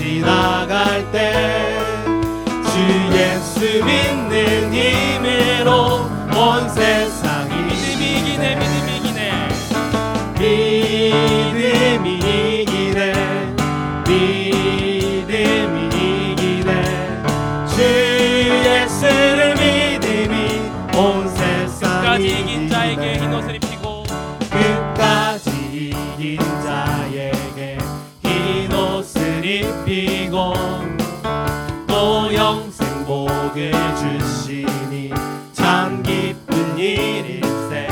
지나갈 때 주 예수 믿는 힘으로 온 세상이 믿음이 이기네, 믿음이 이기네, 믿음이 이기네, 믿음이 이기네. 주 예수를 믿음이 온 세상이 끝까지 이긴 자에게 흰 옷을 입히고 끝까지 이긴 자에게 흰 옷을 입히고 또 영생 복을 주시니 참 기쁜 일일세.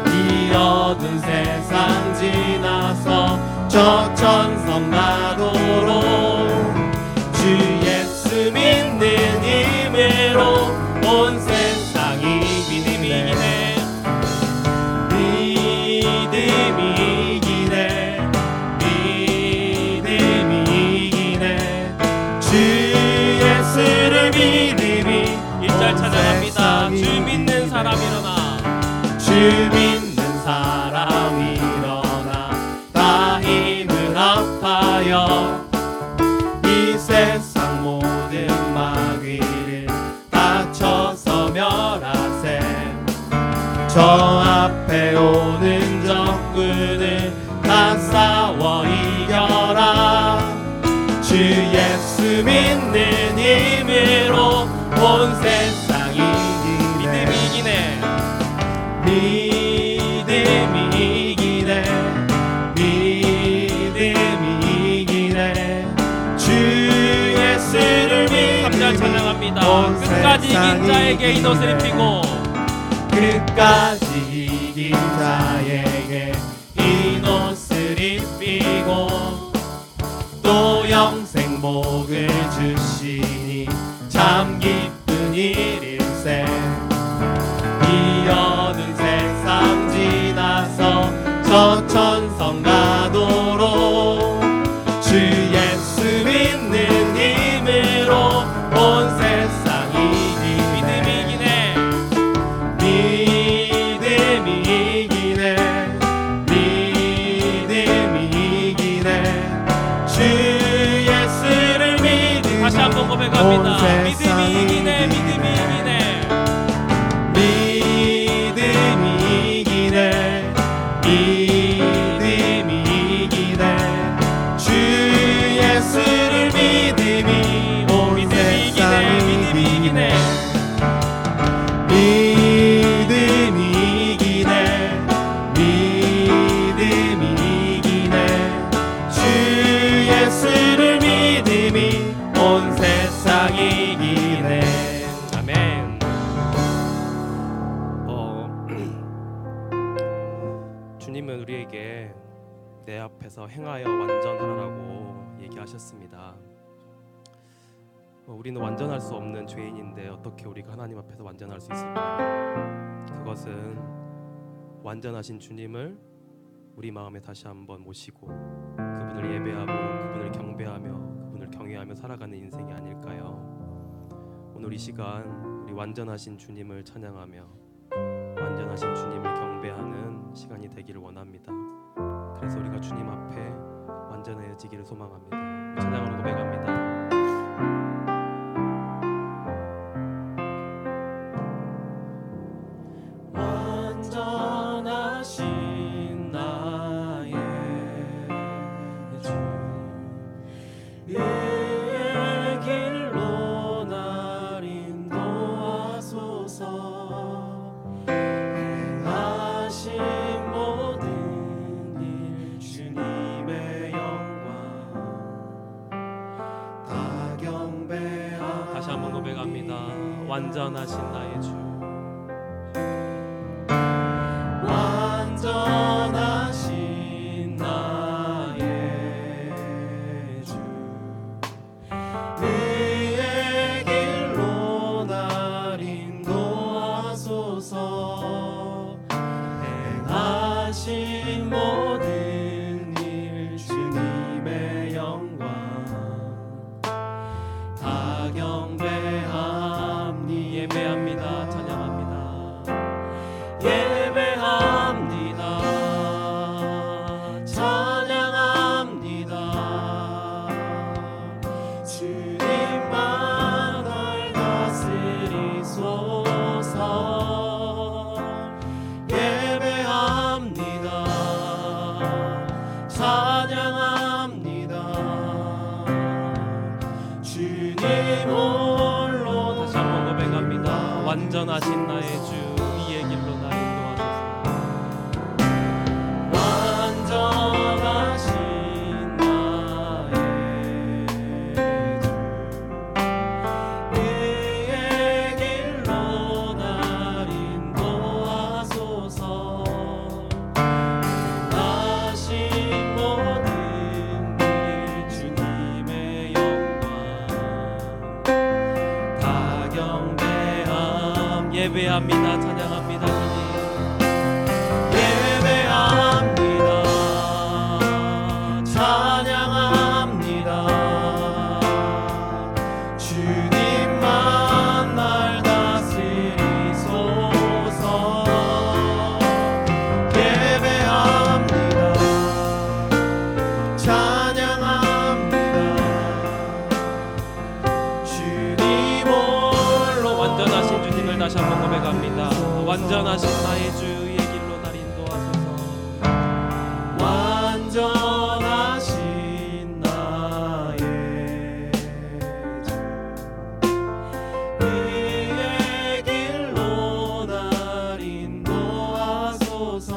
이 어두운 세상 지나서 저 천성 나도록 주 예수 믿는 힘으로 온 세상이 믿음이 이기네, 믿음이 이기네, 믿음이 이기네. 주 예수를 믿음이 1절 찬양합니다. 온 주 세상이 믿는 사람 일어나, 주 믿는 사람 일어나 다 힘을 합하여 이 세상 모든 마귀를 다 쳐서 멸하세. 저 앞에 오는 적군을 다 싸워 이겨라. 주 예수 믿는 힘으로 온 세상이 믿음이 이기네, 믿음이 이기네, 믿음이 이기네. 주 예수를 3절 믿음이 찬양합니다. 온 끝까지 이긴 세상이 자에게 흰 옷을 입히고 끝까지 이긴 자에게 흰 옷을 입히고 또 영생 복을 주시니 참 기쁜 일일세. 이 어두운 세상 지나서 저 천성 가도록 주 예수 믿는 힘으로 온 세상이 믿음이 이기네, 믿음이 이기네, 믿음이 이기네. 주 예수를 믿음이 다시 한번 고백합니다. 믿음이 이기네, 믿음이 이기네, 믿음이 이기네, 믿음이 이기네. 주 예수를 믿음이 온 믿음이 이기네, 세상이 믿음이 이기네, 믿음이 이기네, 믿음이 이기네. 주 예수를 믿음이 온 세상이 이기네. 아멘. 주님은 우리에게 내 앞에서 행하여 완전하라고 얘기하셨습니다. 우리는 완전할 수 없는 죄인인데 어떻게 우리가 하나님 앞에서 완전할 수 있을까요? 그것은 완전하신 주님을 우리 마음에 다시 한번 모시고 그분을 예배하고 그분을 경배하며 그분을 경외하며 살아가는 인생이 아닐까요? 오늘 이 시간 우리 완전하신 주님을 찬양하며 완전하신 주님을 경배하는 시간이 되기를 원합니다. 그래서 우리가 주님 앞에 완전해지기를 소망합니다. 찬양으로 고백합니다. 완전하신 나의 주 의의 길로 날 인도하소서. 행하신 모든 일 주님의 영광 다 경배하리. 다시 한번 고백합니다. 완전하신 나의 주 완전하신 나의 주 의의 길로 날 인도하소서. 행하신 모든 일 주님의 영광 다 경배함니. 예배합니다. 찬양합니다. 예배합니다. 찬양합니다. 완전하신 나의 주 이의 길로 나 인도하소서. 완전하신 나의 주 의의 길로 날 인도하소서. 하신 모든 일 주님의 영광 다 경배함. 예배합니다. 찬양합니다. 주님 예배합니다. 찬양합니다. 주님만 날 다스리소서. 예배합니다. 찬양합니다. 주님 홀로 완전하신 주님을 다시 한번 고백합니다. 완전하신 나의 주 의의 길로 날 인도하소서. 완전하신 나의 주 의의 길로 날 인도하소서.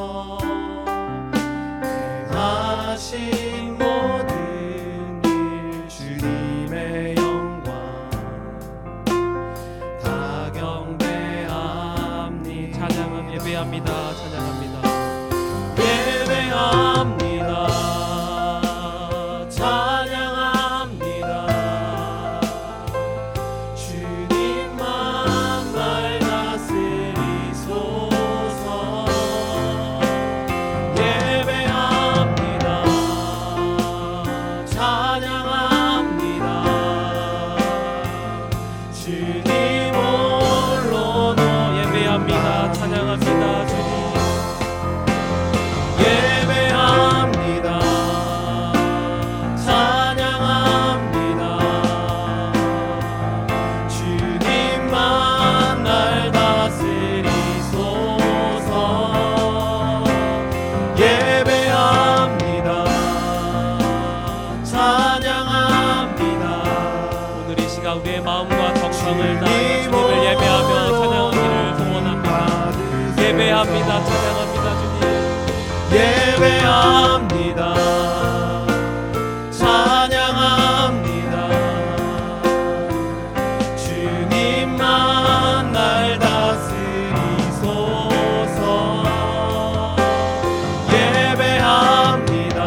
하신 모든 일 주님의 영광 다 경배합니다. 찬양은 예배합니다. 찬양합니다. 예배합니다. 찬양합니다. 주님만 날 다스리소서. 예배합니다. 찬양합니다. 주님 홀로는 예배합니다. 찬양합니다. 주님 예배합니다. 찬양합니다. 주님만 날 다스리소서. 예배합니다. 찬양합니다. 오늘 이 시간 우리의 마음과 정성을 다하여 주님을 예배하며 찬양하기를 소원합니다. 예배합니다. 찬양합니다. 주님 예배합니다. 찬양합니다. 주님만 날 다스리소서. 예배합니다.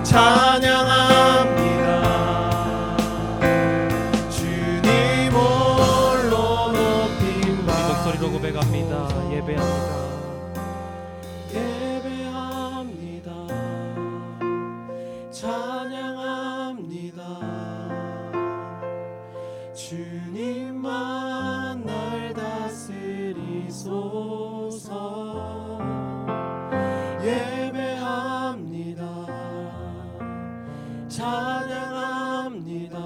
찬양합니다. 주님 홀로 높임 우리 목소리로 고백합니다. 예배합니다. 예배합니다. 찬양합니다. 주님만 날 다스리소서. 예배합니다. 찬양합니다.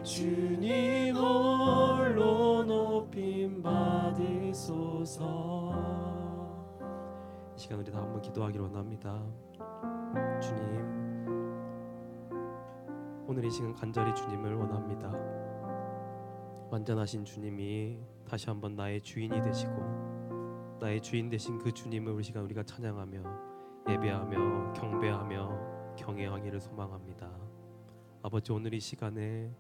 주님 홀로 높임 받으소서. 이 시간 우리 다 한번 기도하기를 원합니다. 주님, 오늘 이 시간 간절히 주님을 원합니다. 완전하신 주님이 다시 한번 나의 주인이 되시고 나의 주인 되신 그 주님을 우리 시간 우리가 찬양하며 예배하며 경배하며 경외하기를 소망합니다. 아버지, 오늘 이 시간에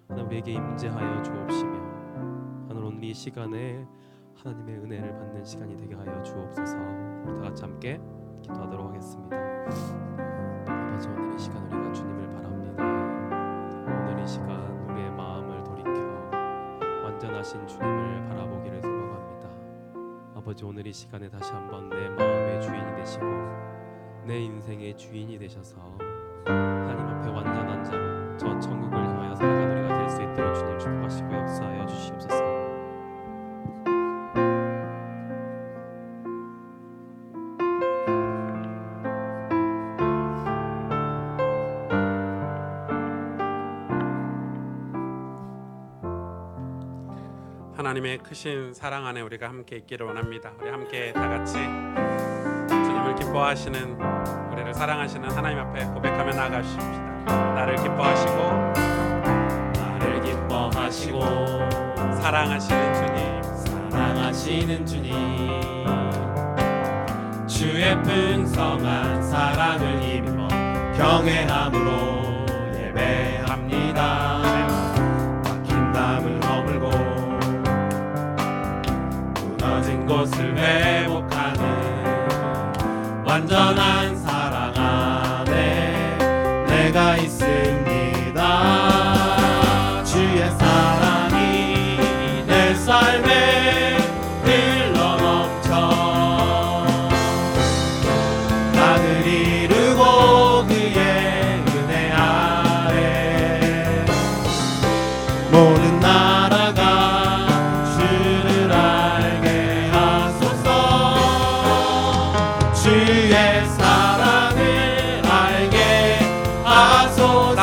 하나님 우리에게 임재하여 주옵시며 하나님 오늘 이 시간에 하나님의 은혜를 받는 시간이 되게 하여 주옵소서. 우리 다 같이 함께 기도하도록 하겠습니다. 아버지, 오늘 이 시간 우리가 주님을 바랍니다. 오늘 이 시간 우리의 마음을 돌이켜 완전하신 주님을 바라보기를 소망합니다. 아버지, 오늘 이 시간에 다시 한번 내 마음의 주인이 되시고 내 인생의 주인이 되셔서 하나님 앞에 완전한 자로 저 천국을 향하여 살아가는 우리가 될 수 있도록 주님 축복하시고 역사하여 주시옵소서. 하나님의 크신 사랑 안에 우리가 함께 있기를 원합니다. 우리 함께 다 같이 주님을 기뻐하시는, 우리를 사랑하시는 하나님 앞에 고백하며 나아가십시다. 나를 기뻐하시고 기뻐하시고 사랑하시는 주님, 사랑하시는 주님 주의 풍성한 사랑을 힘입어 경외함으로 예배합니다. 막힌 담을 허물고 무너진 곳을 회복하는 완전한 사랑 안에 내가 있습니다. 주의 사랑이 내 삶에 흘러넘쳐 땅을 이루고 그의 은혜 아래 모든 나라가 주를 알게 하소서. 주의 사랑을 알게 하소서.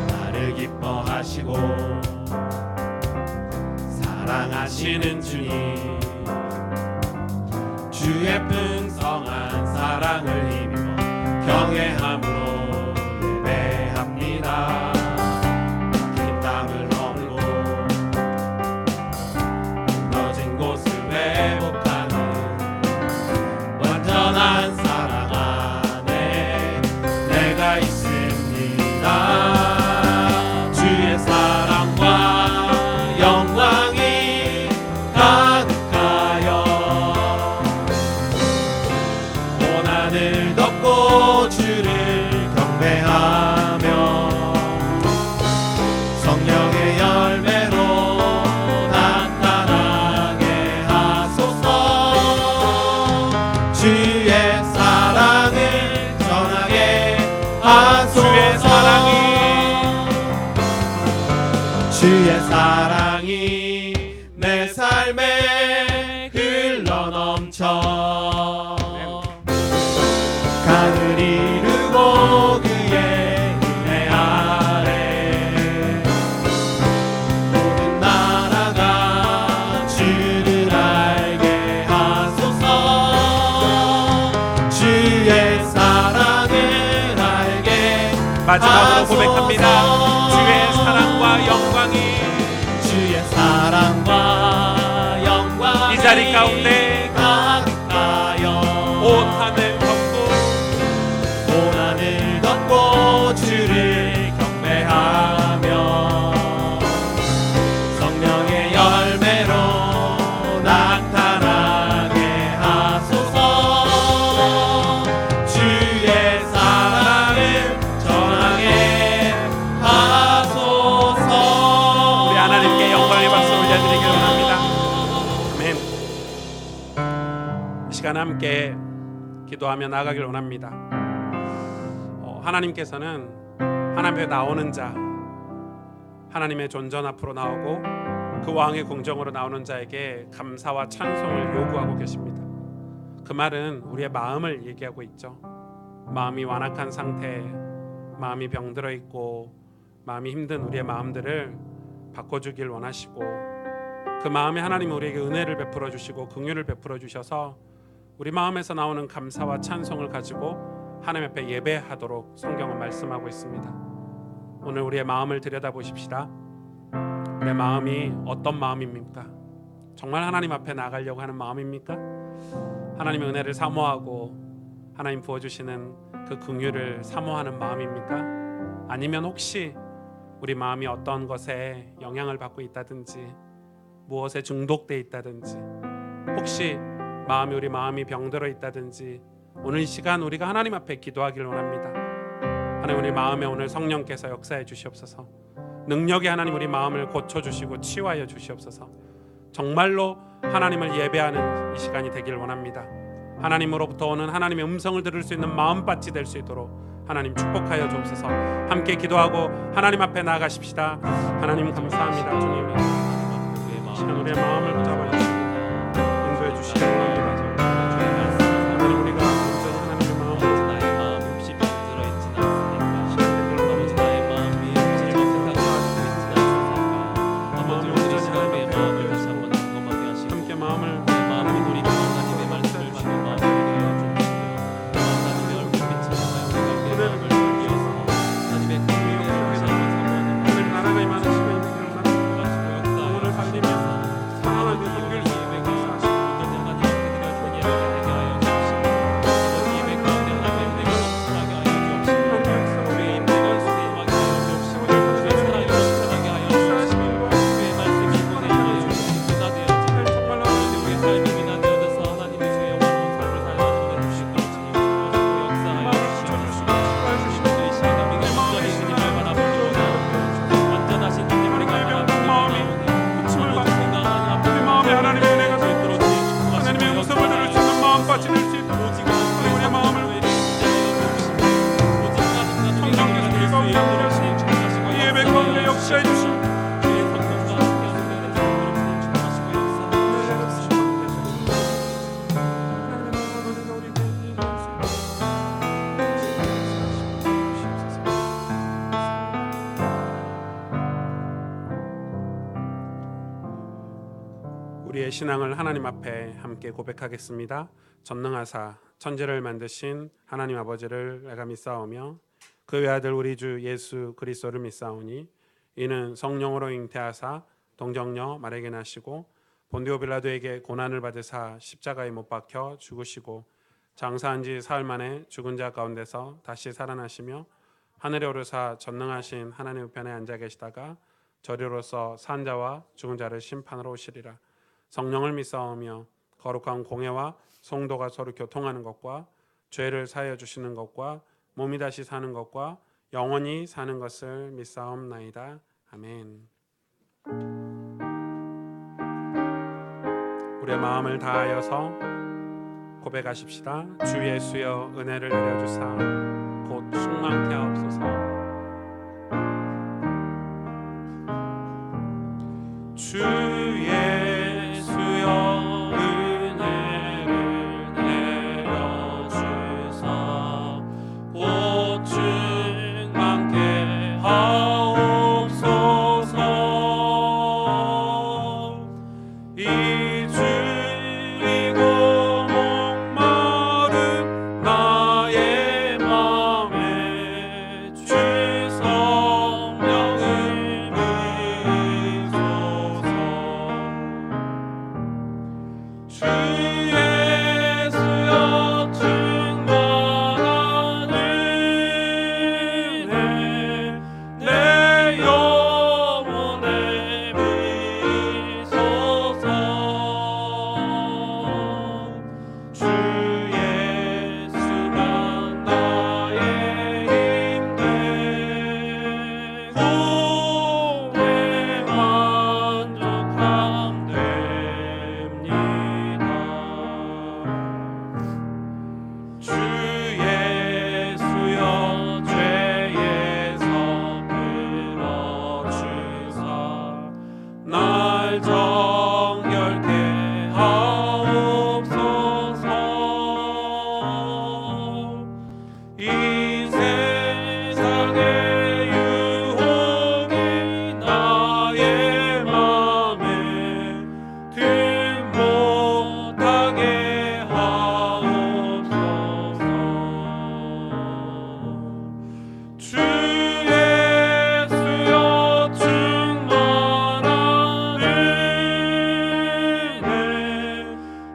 나를 기뻐하시고 사랑하시는 주님 주의 풍성한 사랑을 힘입어 경외함으로 예배합니다. 긴 땀을 허물고 무너진 곳을 회복하는 완전한 사랑 안에 내가 있습니다. 주의 사랑과 영광이 가득하여 온 하늘 덮고 주를 경배하며 성령의 열매로 나타나게 하소서. 주의 사랑을 전하게 하소서. 주의 사랑이 내 삶에 흘러넘쳐 강을 이루고 그의 은혜 아래 모든 나라가 주를 알게 하소서. 주의 사랑을 알게 마지막으로 고백합니다. 주의 사랑과 영광이 주의 사랑과 영광이 이 자리 가운데 가득하여 온 하늘 덮고 온 하늘 덮고 주를 경배하며 성령의 열매로 나타나게 하소서. 주의 사랑을 전하게 하소서. 우리 하나님께 영광의 박수 올려드리길 원합니다. 아멘. 이 시간 함께 기도하며 나아가길 원합니다. 하나님께서는 하나님 앞에 나오는 자, 하나님의 존전 앞으로 나오고 그 왕의 궁정으로 나오는 자에게 감사와 찬송을 요구하고 계십니다. 그 말은 우리의 마음을 얘기하고 있죠. 마음이 완악한 상태, 마음이 병들어 있고 마음이 힘든 우리의 마음들을 바꿔주길 원하시고 그 마음에 하나님이 우리에게 은혜를 베풀어 주시고 긍휼을 베풀어 주셔서 우리 마음에서 나오는 감사와 찬송을 가지고 하나님 앞에 예배하도록 성경은 말씀하고 있습니다. 오늘 우리의 마음을 들여다보십시다. 우리의 마음이 어떤 마음입니까? 정말 하나님 앞에 나가려고 하는 마음입니까? 하나님의 은혜를 사모하고 하나님 부어주시는 그 긍휼을 사모하는 마음입니까? 아니면 혹시 우리 마음이 어떤 것에 영향을 받고 있다든지 무엇에 중독되어 있다든지 혹시 우리 마음이 병들어 있다든지 오늘 이 시간 우리가 하나님 앞에 기도하기를 원합니다. 하나님 우리 마음에 오늘 성령께서 역사해 주시옵소서. 능력의 하나님 우리 마음을 고쳐주시고 치유하여 주시옵소서. 정말로 하나님을 예배하는 이 시간이 되길 원합니다. 하나님으로부터 오는 하나님의 음성을 들을 수 있는 마음밭이 될 수 있도록 하나님 축복하여 주옵소서. 함께 기도하고 하나님 앞에 나아가십시다. 하나님 감사합니다. 주님 이 시간 우리의 마음을 붙잡아 주시고 인도해 주시기 원합니다. 하나님 우리가 온전히 하나님의 마음을 나의 마음이 혹시 병들어 있지는 않습니까? 아버지 나의 마음이 혹시 세상을 가지고 있지는 않습니까? 아버지 오늘 이 시간에 마음을 다시 한번 점검하게 하시고 함께 마음을 내 마음이 우리가 하나님의 말씀을 받는 마음이 되어 주시며 하나님의 얼굴 비치는 우리가 내 마음을 이어서 하나님 우리의 신앙을 하나님 앞에 함께 고백하겠습니다. 전능하사 천지를 만드신 하나님 아버지를 내가 믿사오며 그 외아들 우리 주 예수 그리스도를 믿사오니 이는 성령으로 잉태하사 동정녀 마리아에게 나시고 본디오 빌라도에게 고난을 받으사 십자가에 못 박혀 죽으시고 장사한 지 사흘 만에 죽은 자 가운데서 다시 살아나시며 하늘에 오르사 전능하신 하나님 우편에 앉아 계시다가 저리로서 산 자와 죽은 자를 심판하러 오시리라. 성령을 믿사오며 거룩한 공회와 성도가 서로 교통하는 것과 죄를 사하여 주시는 것과 몸이 다시 사는 것과 영원히 사는 것을 믿사옵나이다. 아멘. 우리의 마음을 다하여서 고백하십시다. 주 예수여 은혜를 내려주사 곧 충만케 하옵소서. 주 예수여 은혜를 내려주사 곧 충만케 하옵소서. 이 주이고 목마른 나의 맘에 주 성령을 비소서. 주 예수여 충만한 은혜 내 영혼에 비소서. 주 예수만 나의 힘되 구원에 만족함 됩니다. 주 예수여 죄에서 풀어주사 날 정결케 하옵소서. 이 세상의 유혹이 나의 맘에 등 못하게 하옵소서. 주 예수여 충만한 은혜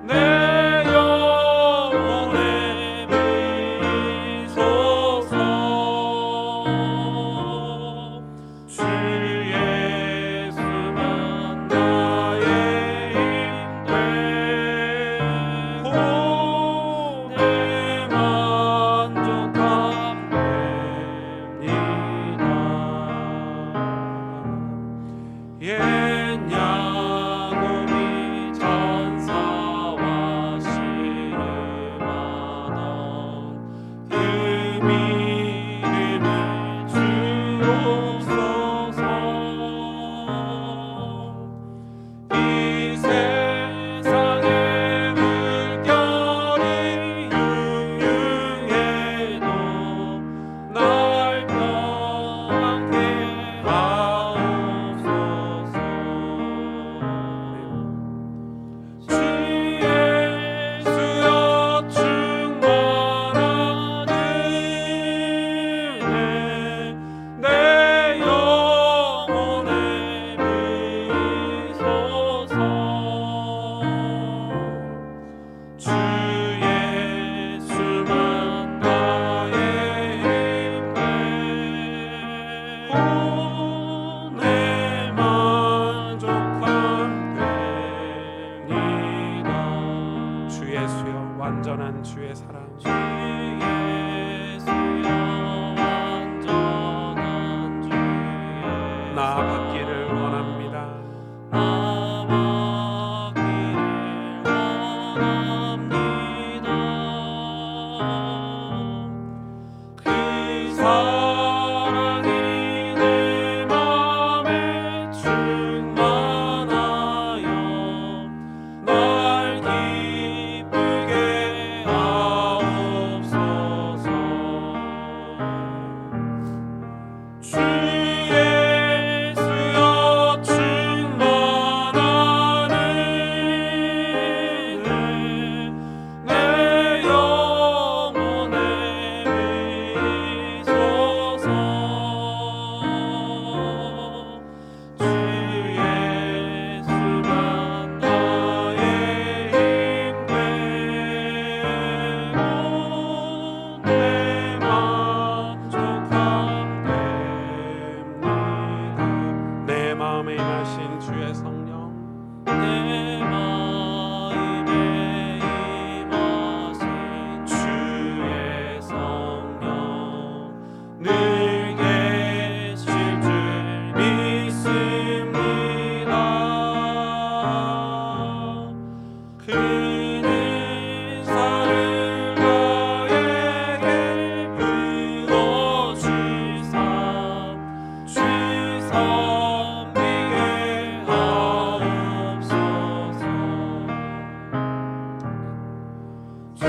내 영혼에 비소서. 주 예수만 나의 힘되 구원에 만족함 됩니다. 옛 야곱이 천사와 씨름하던 그 미름을 주옵소서. 이 세상의 물결이 흉흉해도 날 평안케 하옵소서. 임하신 주의 성령 내 마음에 임하신 주의 성령 늘 계실 줄 믿습니다. 그는 살을 나에게 불러주사 주 섬기게 하옵소서. 주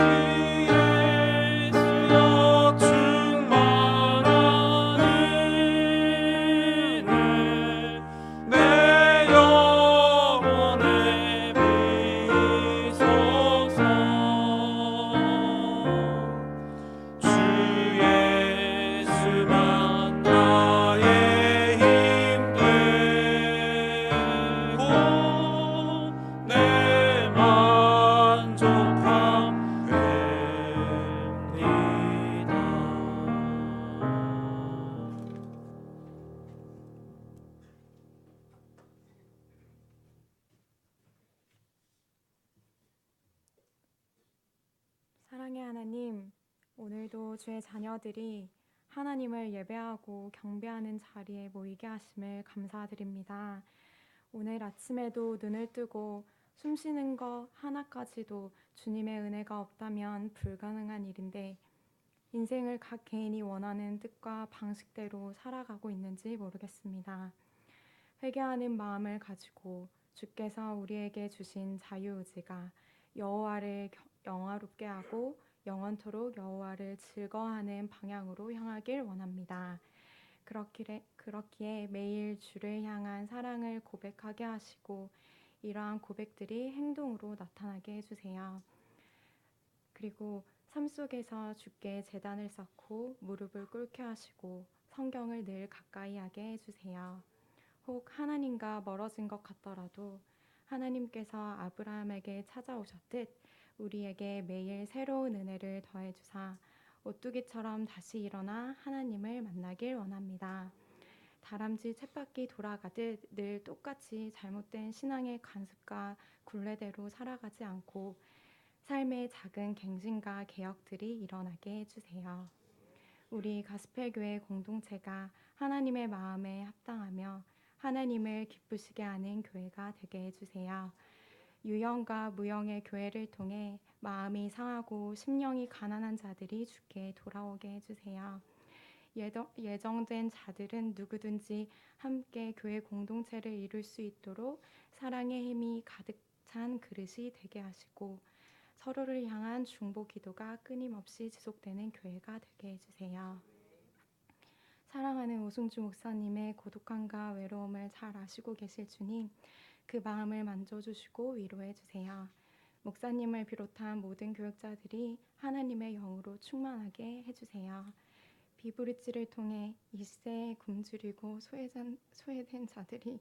예수여 충만한 은혜 내 영혼에 비소서. 주 예수만 나의 힘 되고 내 만족함 됩니다. 사랑의 하나님, 오늘도 주의 자녀들이 하나님을 예배하고 경배하는 자리에 모이게 하심을 감사드립니다. 오늘 아침에도 눈을 뜨고 숨 쉬는 것 하나까지도 주님의 은혜가 없다면 불가능한 일인데 인생을 각 개인이 원하는 뜻과 방식대로 살아가고 있는지 모르겠습니다. 회개하는 마음을 가지고 주께서 우리에게 주신 자유의지가 여호와를 영화롭게 하고 영원토록 여호와를 즐거워하는 방향으로 향하길 원합니다. 그렇기에 매일 주를 향한 사랑을 고백하게 하시고 이러한 고백들이 행동으로 나타나게 해주세요. 그리고 삶 속에서 주께 제단을 쌓고 무릎을 꿇게 하시고 성경을 늘 가까이 하게 해주세요. 혹 하나님과 멀어진 것 같더라도 하나님께서 아브라함에게 찾아오셨듯 우리에게 매일 새로운 은혜를 더해주사 오뚜기처럼 다시 일어나 하나님을 만나길 원합니다. 다람쥐 쳇바퀴 돌아가듯 늘 똑같이 잘못된 신앙의 관습과 굴레대로 살아가지 않고 삶의 작은 갱신과 개혁들이 일어나게 해주세요. 우리 가스펠교회 공동체가 하나님의 마음에 합당하며 하나님을 기쁘시게 하는 교회가 되게 해주세요. 유형과 무형의 교회를 통해 마음이 상하고 심령이 가난한 자들이 주께 돌아오게 해주세요. 예정된 자들은 누구든지 함께 교회 공동체를 이룰 수 있도록 사랑의 힘이 가득 찬 그릇이 되게 하시고 서로를 향한 중보 기도가 끊임없이 지속되는 교회가 되게 해주세요. 사랑하는 오승주 목사님의 고독함과 외로움을 잘 아시고 계실 주님, 그 마음을 만져주시고 위로해 주세요. 목사님을 비롯한 모든 교역자들이 하나님의 영으로 충만하게 해주세요. 비브리지를 통해 이 시대에 굶주리고 소외된 자들이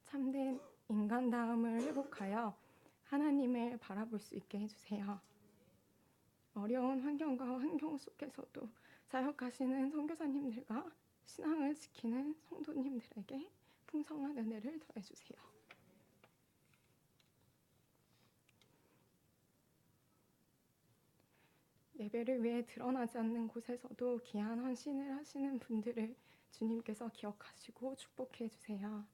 참된 인간다움을 회복하여 하나님을 바라볼 수 있게 해주세요. 어려운 환경과 환경 속에서도 사역하시는 선교사님들과 신앙을 지키는 성도님들에게 풍성한 은혜를 더해주세요. 예배를 위해 드러나지 않는 곳에서도 귀한 헌신을 하시는 분들을 주님께서 기억하시고 축복해 주세요.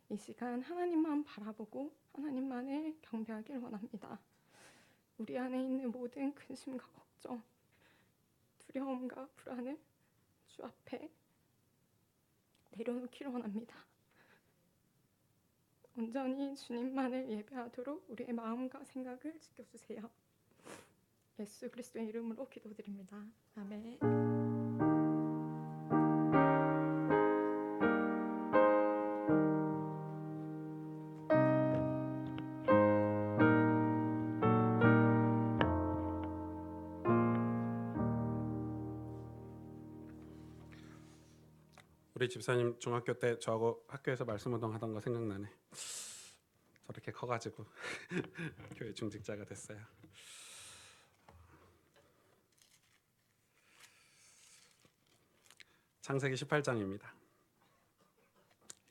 이 시간 하나님만 바라보고 하나님만을 경배하길 원합니다. 우리 안에 있는 모든 근심과 걱정, 두려움과 불안을 주 앞에 내려놓기를 원합니다. 온전히 주님만을 예배하도록 우리의 마음과 생각을 지켜주세요. 예수 그리스도의 이름으로 기도드립니다. 아멘. 우리 집사님 중학교 때 저하고 학교에서 말씀운동 하던 거 생각나네. 저렇게 커가지고 교회 중직자가 됐어요. 창세기 18장입니다.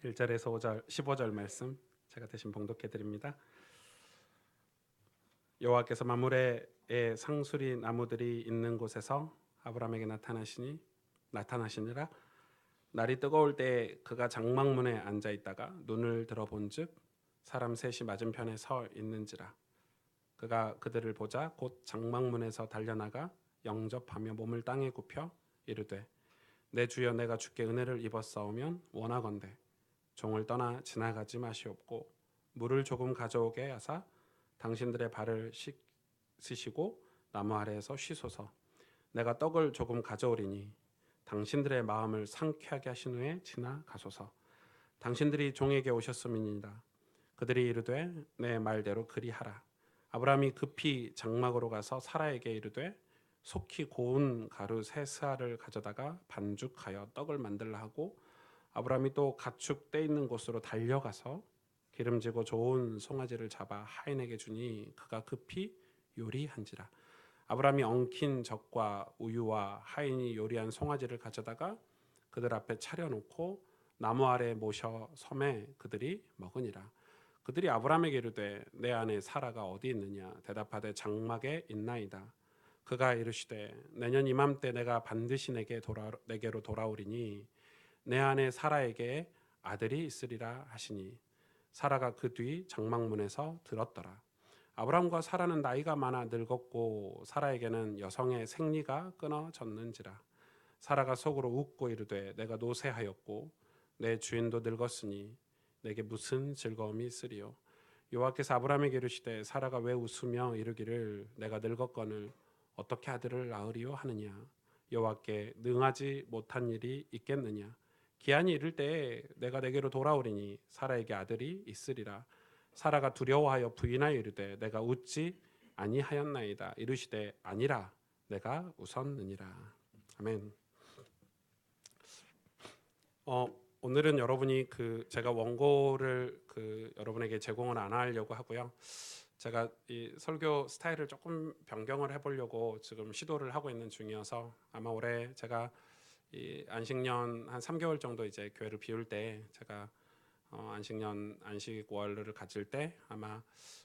1절에서 5절, 15절 말씀 제가 대신 봉독해 드립니다. 여호와께서 마므레의 상수리 나무들이 있는 곳에서 아브라함에게 나타나시니라. 날이 뜨거울 때 그가 장막문에 앉아 있다가 눈을 들어본즉 사람 셋이 맞은편에 서 있는지라. 그가 그들을 보자 곧 장막문에서 달려나가 영접하며 몸을 땅에 굽혀 이르되 내 주여 내가 주께 은혜를 입었사오면 원하건대 종을 떠나 지나가지 마시옵고 물을 조금 가져오게 하사 당신들의 발을 씻으시고 나무 아래에서 쉬소서. 내가 떡을 조금 가져오리니 당신들의 마음을 상쾌하게 하신 후에 지나가소서. 당신들이 종에게 오셨음이니라. 그들이 이르되 내 말대로 그리하라. 아브라함이 급히 장막으로 가서 사라에게 이르되 속히 고운 가루 세 스아를 가져다가 반죽하여 떡을 만들라 하고 아브라함이 또 가축 떼 있는 곳으로 달려가서 기름지고 좋은 송아지를 잡아 하인에게 주니 그가 급히 요리한지라. 아브라함이 엉킨 젖과 우유와 하인이 요리한 송아지를 가져다가 그들 앞에 차려놓고 나무 아래 모셔 섬에 그들이 먹으니라. 그들이 아브라함에게 이르되 내 아내 사라가 어디 있느냐 대답하되 장막에 있나이다. 그가 이르시되 내년 이맘때 내가 반드시 내게로 돌아오리니 내 아내 사라에게 아들이 있으리라 하시니 사라가 그 뒤 장막문에서 들었더라. 아브라함과 사라는 나이가 많아 늙었고 사라에게는 여성의 생리가 끊어졌는지라. 사라가 속으로 웃고 이르되 내가 노쇠하였고 내 주인도 늙었으니 내게 무슨 즐거움이 있으리요. 여호와께서 아브라함에게 이르시되 사라가 왜 웃으며 이르기를 내가 늙었거늘 어떻게 아들을 낳으리요 하느냐. 여호와께 능하지 못한 일이 있겠느냐. 기한이 이를 때에 내가 내게로 돌아오리니 사라에게 아들이 있으리라. 사라가 두려워하여 부인하여 이르되 내가 웃지 아니하였나이다. 이르시되 아니라 내가 웃었느니라. 아멘. 오늘은 여러분이 제가 원고를 여러분에게 제공을 안 하려고 하고요. 제가 이 설교 스타일을 조금 변경을 해보려고 지금 시도를 하고 있는 중이어서 아마 올해 제가 이 안식년 한 3개월 정도 이제 교회를 비울 때 제가 안식년 안식월을 가질 때 아마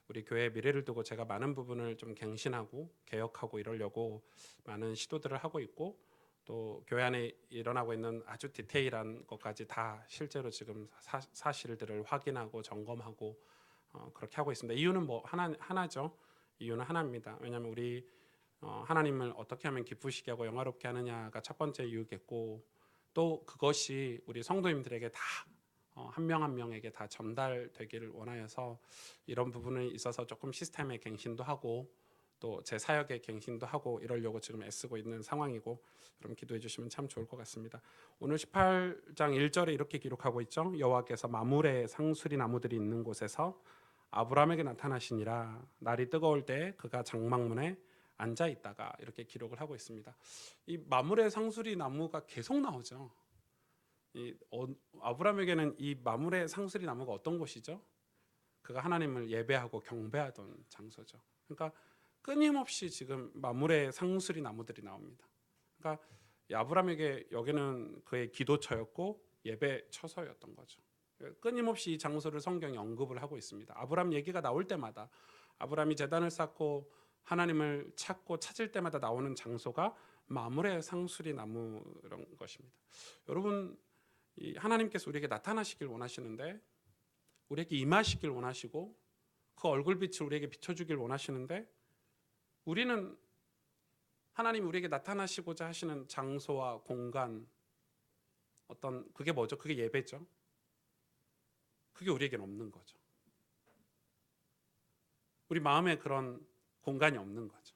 우리 교회의 미래를 두고 제가 많은 부분을 좀 갱신하고 개혁하고 이러려고 많은 시도들을 하고 있고 또 교회 안에 일어나고 있는 아주 디테일한 것까지 다 실제로 지금 사실들을 확인하고 점검하고 그렇게 하고 있습니다. 이유는 뭐 하나죠. 이유는 하나입니다. 왜냐하면 우리 하나님을 어떻게 하면 기쁘시게 하고 영화롭게 하느냐가 첫 번째 이유겠고 또 그것이 우리 성도님들에게 다 한 명 한 명에게 다 전달되기를 원하여서 이런 부분에 있어서 조금 시스템의 갱신도 하고 또 제 사역의 갱신도 하고 이러려고 지금 애쓰고 있는 상황이고 여러분 기도해 주시면 참 좋을 것 같습니다. 오늘 18장 1절에 이렇게 기록하고 있죠. 여호와께서 마므레 상수리 나무들이 있는 곳에서 아브라함에게 나타나시니라. 날이 뜨거울 때 그가 장막문에 앉아 있다가 이렇게 기록을 하고 있습니다. 이 마므레 상수리 나무가 계속 나오죠. 아브라함에게는 이 마므레 상수리 나무가 어떤 곳이죠? 그가 하나님을 예배하고 경배하던 장소죠. 그러니까 끊임없이 지금 마므레 상수리 나무들이 나옵니다. 그러니까 아브라함에게 여기는 그의 기도처였고 예배 처소였던 거죠. 끊임없이 이 장소를 성경이 언급을 하고 있습니다. 아브라함 얘기가 나올 때마다 아브라함이 제단을 쌓고 하나님을 찾을 때마다 나오는 장소가 마므레 상수리 나무라는 것입니다. 여러분, 하나님께서 우리에게 나타나시길 원하시는데 우리에게 임하시길 원하시고 그 얼굴빛을 우리에게 비춰주길 원하시는데 우리는 하나님이 우리에게 나타나시고자 하시는 장소와 공간 그게 뭐죠? 그게 예배죠. 그게 우리에게는 없는 거죠. 우리 마음에 그런 공간이 없는 거죠.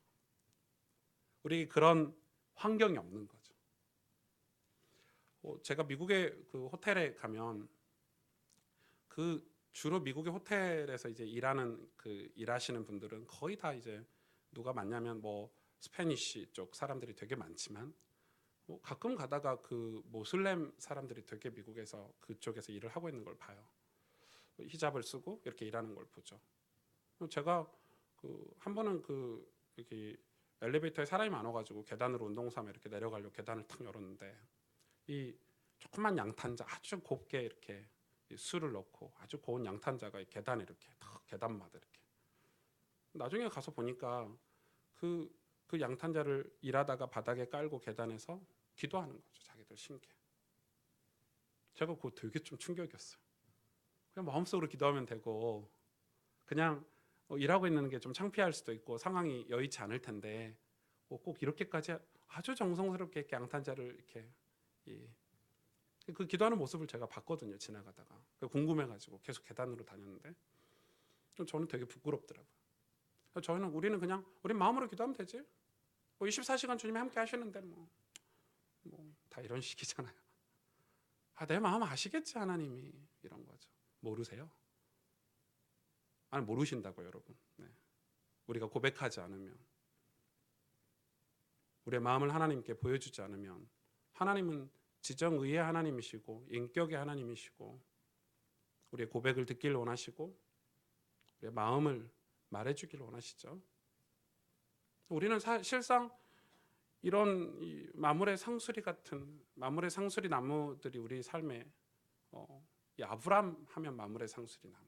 우리에게 그런 환경이 없는 거죠. 제가 미국의 그 호텔에 가면 주로 미국의 호텔에서 이제 일하시는 분들은 거의 다 이제 누가 많냐면 뭐 스페니쉬 쪽 사람들이 되게 많지만 가끔 가다가 그 모슬렘 사람들이 되게 미국에서 그쪽에서 일을 하고 있는 걸 봐요. 히잡을 쓰고 이렇게 일하는 걸 보죠. 제가 한 번은 이렇게 엘리베이터에 사람이 많아가지고 계단으로 운동삼아 이렇게 내려가려고 계단을 탁 열었는데 이 조그만 양탄자 아주 곱게 이렇게 이 술을 넣고 아주 고운 양탄자가 계단에 이렇게 탁 계단마다 이렇게. 나중에 가서 보니까 그 양탄자를 일하다가 바닥에 깔고 계단에서 기도하는 거죠. 자기들 신께. 제가 그거 되게 좀 충격이었어요. 그냥 마음속으로 기도하면 되고 그냥 일하고 있는 게 좀 창피할 수도 있고 상황이 여의치 않을 텐데 꼭 이렇게까지 아주 정성스럽게 이렇게 양탄자를 이렇게 그 기도하는 모습을 제가 봤거든요. 지나가다가 궁금해가지고 계속 계단으로 다녔는데 저는 되게 부끄럽더라고요. 우리는 그냥 우리 마음으로 기도하면 되지. 24시간 주님이 함께 하시는데 뭐 다 이런 식이잖아요. 내 마음 아시겠지 하나님이 이런 거죠. 모르세요? 아니 모르신다고요, 여러분. 네. 우리가 고백하지 않으면 우리의 마음을 하나님께 보여주지 않으면 하나님은 지정의의 하나님이시고 인격의 하나님이시고 우리의 고백을 듣기를 원하시고 우리의 마음을 말해주기를 원하시죠. 우리는 실상 이런 이 마물의 상수리 같은 마물의 상수리 나무들이 우리 삶에 이 아브람 하면 마물의 상수리 나무,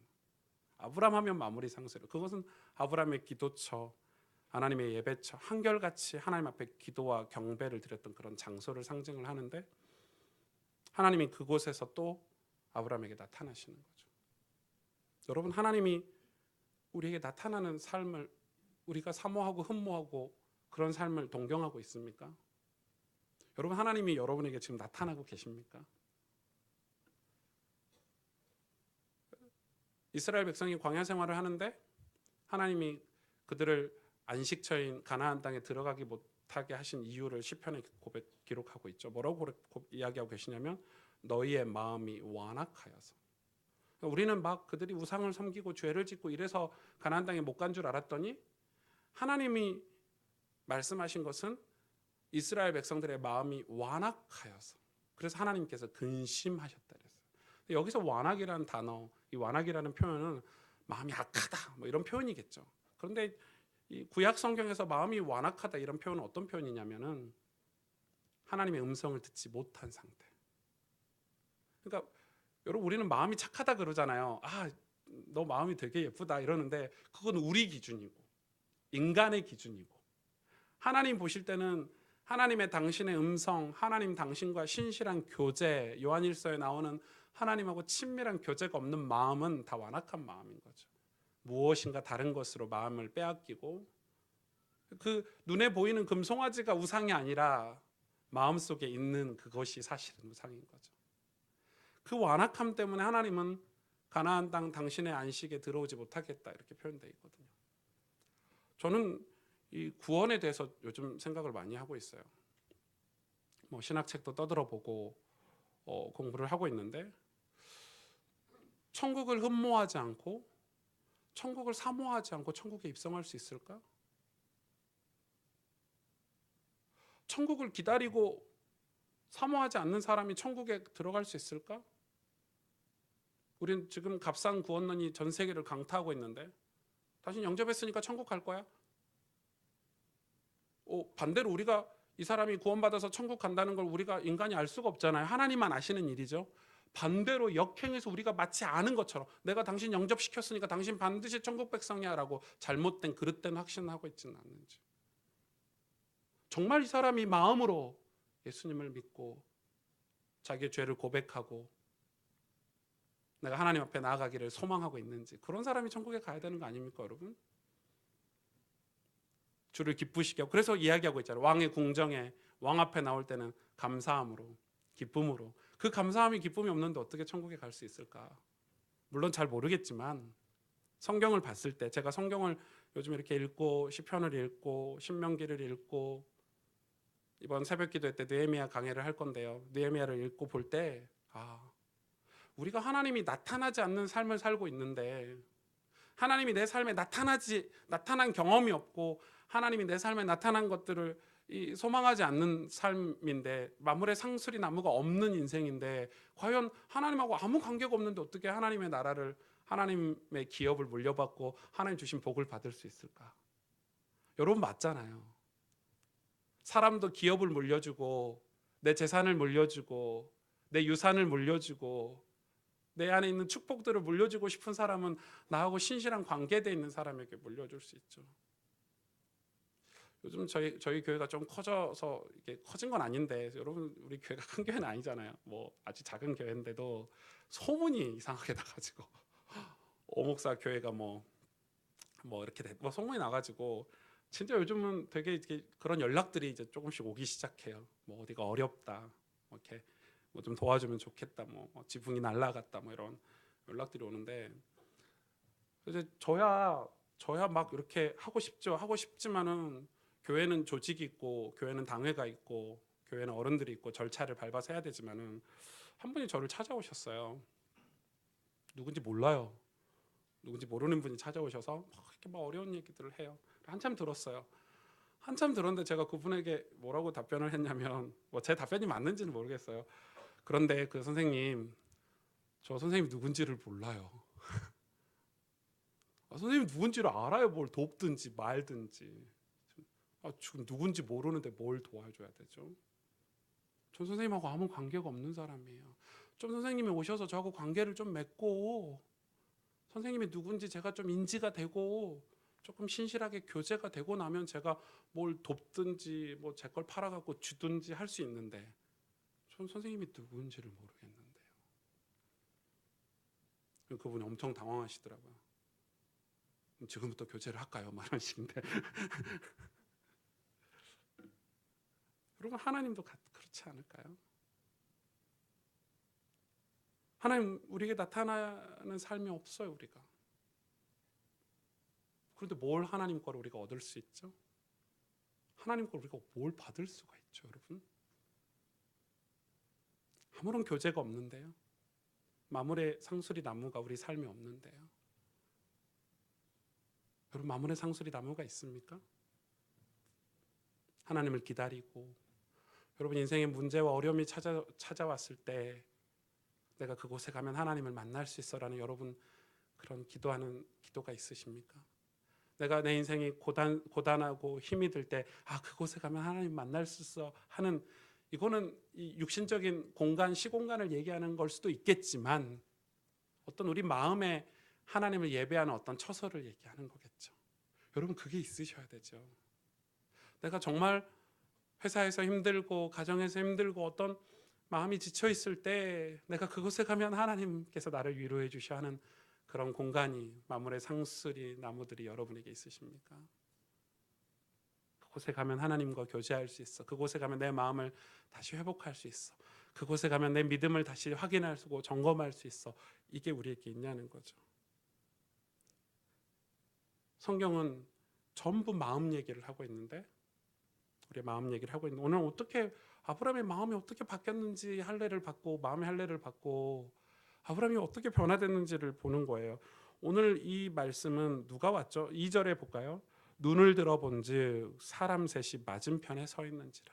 아브람 하면 마물의 상수리, 그것은 아브람의 기도처, 하나님의 예배처, 한결같이 하나님 앞에 기도와 경배를 드렸던 그런 장소를 상징을 하는데 하나님이 그곳에서 또 아브람에게 나타나시는 거죠. 여러분, 하나님이 우리에게 나타나는 삶을 우리가 사모하고 흠모하고 그런 삶을 동경하고 있습니까? 여러분, 하나님이 여러분에게 지금 나타나고 계십니까? 이스라엘 백성이 광야 생활을 하는데 하나님이 그들을 안식처인 가나안 땅에 들어가기 못하게 하신 이유를 시편에 기록하고 있죠. 뭐라고 이야기하고 계시냐면 너희의 마음이 완악하여서. 우리는 막 그들이 우상을 섬기고 죄를 짓고 이래서 가나안 땅에 못 간 줄 알았더니 하나님이 말씀하신 것은 이스라엘 백성들의 마음이 완악하여서, 그래서 하나님께서 근심하셨다 그랬어요. 여기서 완악이라는 단어, 이 완악이라는 표현은 마음이 악하다 뭐 이런 표현이겠죠. 그런데 이 구약 성경에서 마음이 완악하다 이런 표현은 어떤 표현이냐면은 하나님의 음성을 듣지 못한 상태. 그러니까 여러분, 우리는 마음이 착하다 그러잖아요. 너 마음이 되게 예쁘다 이러는데 그건 우리 기준이고 인간의 기준이고, 하나님 보실 때는 하나님의 당신의 음성, 하나님 당신과 신실한 교제, 요한일서에 나오는 하나님하고 친밀한 교제가 없는 마음은 다 완악한 마음인 거죠. 무엇인가 다른 것으로 마음을 빼앗기고, 그 눈에 보이는 금송아지가 우상이 아니라 마음속에 있는 그것이 사실은 우상인 거죠. 그 완악함 때문에 하나님은 가나안 땅 당신의 안식에 들어오지 못하겠다 이렇게 표현되어 있거든요. 저는 이 구원에 대해서 요즘 생각을 많이 하고 있어요. 뭐 신학책도 떠들어보고 공부를 하고 있는데, 천국을 흠모하지 않고 천국을 사모하지 않고 천국에 입성할 수 있을까? 천국을 기다리고 사모하지 않는 사람이 천국에 들어갈 수 있을까? 우린 지금 값싼 구원론이 전 세계를 강타하고 있는데, 당신 영접했으니까 천국 갈 거야? 반대로 우리가 이 사람이 구원받아서 천국 간다는 걸 우리가 인간이 알 수가 없잖아요. 하나님만 아시는 일이죠. 반대로 역행해서 우리가 마치 아는 것처럼 내가 당신 영접시켰으니까 당신 반드시 천국 백성이야 라고 잘못된 그릇된 확신하고 있지는 않는지, 정말 이 사람이 마음으로 예수님을 믿고 자기의 죄를 고백하고 내가 하나님 앞에 나아가기를 소망하고 있는지, 그런 사람이 천국에 가야 되는 거 아닙니까, 여러분? 주를 기쁘시게 하고, 그래서 이야기하고 있잖아요. 왕의 궁정에 왕 앞에 나올 때는 감사함으로, 기쁨으로. 그 감사함이 기쁨이 없는데 어떻게 천국에 갈 수 있을까? 물론 잘 모르겠지만 성경을 봤을 때, 제가 성경을 요즘 이렇게 읽고 시편을 읽고 신명기를 읽고 이번 새벽기도 때 느헤미야 강해를 할 건데요. 느헤미야를 읽고 볼 때 우리가 하나님이 나타나지 않는 삶을 살고 있는데, 하나님이 내 삶에 나타난 경험이 없고 하나님이 내 삶에 나타난 것들을 소망하지 않는 삶인데, 만물의 상수리 나무가 없는 인생인데, 과연 하나님하고 아무 관계가 없는데 어떻게 하나님의 나라를, 하나님의 기업을 물려받고 하나님 주신 복을 받을 수 있을까? 여러분, 맞잖아요. 사람도 기업을 물려주고 내 재산을 물려주고 내 유산을 물려주고 내 안에 있는 축복들을 물려주고 싶은 사람은 나하고 신실한 관계돼 있는 사람에게 물려줄 수 있죠. 요즘 저희 교회가 좀 커져서 이게 커진 건 아닌데, 여러분 우리 교회가 큰 교회는 아니잖아요. 뭐 아주 작은 교회인데도 소문이 이상하게 나가지고 오목사 교회가 뭐 이렇게 뭐 소문이 나가지고 진짜 요즘은 되게 이렇게 그런 연락들이 이제 조금씩 오기 시작해요. 뭐 어디가 어렵다, 뭐 이렇게 뭐 좀 도와주면 좋겠다, 뭐 지붕이 날라갔다, 뭐 이런 연락들이 오는데, 이제 저야 막 이렇게 하고 싶죠. 하고 싶지만은 교회는 조직이 있고 교회는 당회가 있고 교회는 어른들이 있고 절차를 밟아서 해야 되지만은 한 분이 저를 찾아오셨어요. 누군지 몰라요. 누군지 모르는 분이 찾아오셔서 막 이렇게 막 어려운 얘기들을 해요. 한참 들었어요. 한참 들었는데 제가 그분에게 뭐라고 답변을 했냐면, 뭐 제 답변이 맞는지는 모르겠어요. 그런데 그 선생님, 저 선생님 누군지를 몰라요. 선생님 누군지를 알아요. 뭘 돕든지 말든지. 지금 누군지 모르는데 뭘 도와줘야 되죠? 전 선생님하고 아무 관계가 없는 사람이에요. 좀 선생님이 오셔서 저하고 관계를 좀 맺고 선생님이 누군지 제가 좀 인지가 되고 조금 신실하게 교제가 되고 나면 제가 뭘 돕든지 뭐 제 걸 팔아갖고 주든지 할 수 있는데, 전 선생님이 누군지를 모르겠는데요. 그분이 엄청 당황하시더라고요. 지금부터 교제를 할까요? 막 이런 식인데 여러분, 하나님도 그렇지 않을까요? 하나님 우리에게 나타나는 삶이 없어요, 우리가. 그런데 뭘 하나님 거를 우리가 얻을 수 있죠? 하나님 걸 우리가 뭘 받을 수가 있죠, 여러분? 아무런 교제가 없는데요. 마물의 상수리 나무가 우리 삶에 없는데요. 여러분, 마물의 상수리 나무가 있습니까? 하나님을 기다리고, 여러분 인생의 문제와 어려움이 찾아왔을 때 내가 그곳에 가면 하나님을 만날 수 있어라는 여러분 그런 기도하는 기도가 있으십니까? 내가 내 인생이 고단하고 힘이 들 때 그곳에 가면 하나님 만날 수 있어 하는, 이거는 이 육신적인 공간, 시공간을 얘기하는 걸 수도 있겠지만 어떤 우리 마음에 하나님을 예배하는 어떤 처소를 얘기하는 거겠죠. 여러분, 그게 있으셔야 되죠. 내가 정말 회사에서 힘들고 가정에서 힘들고 어떤 마음이 지쳐 있을 때 내가 그곳에 가면 하나님께서 나를 위로해 주셔 하는 그런 공간이, 마물의 상수리 나무들이 여러분에게 있으십니까? 그곳에 가면 하나님과 교제할 수 있어. 그곳에 가면 내 마음을 다시 회복할 수 있어. 그곳에 가면 내 믿음을 다시 확인할 수 있고 점검할 수 있어. 이게 우리에게 있냐는 거죠. 성경은 전부 마음 얘기를 하고 있는데, 우리의 마음 얘기를 하고 있는데, 오늘 어떻게 아브라함의 마음이 어떻게 바뀌었는지, 할례를 받고 마음의 할례를 받고 아브라함이 어떻게 변화됐는지를 보는 거예요. 오늘 이 말씀은 누가 왔죠? 2절에 볼까요? 눈을 들어본즉 사람 셋이 맞은편에 서 있는지라.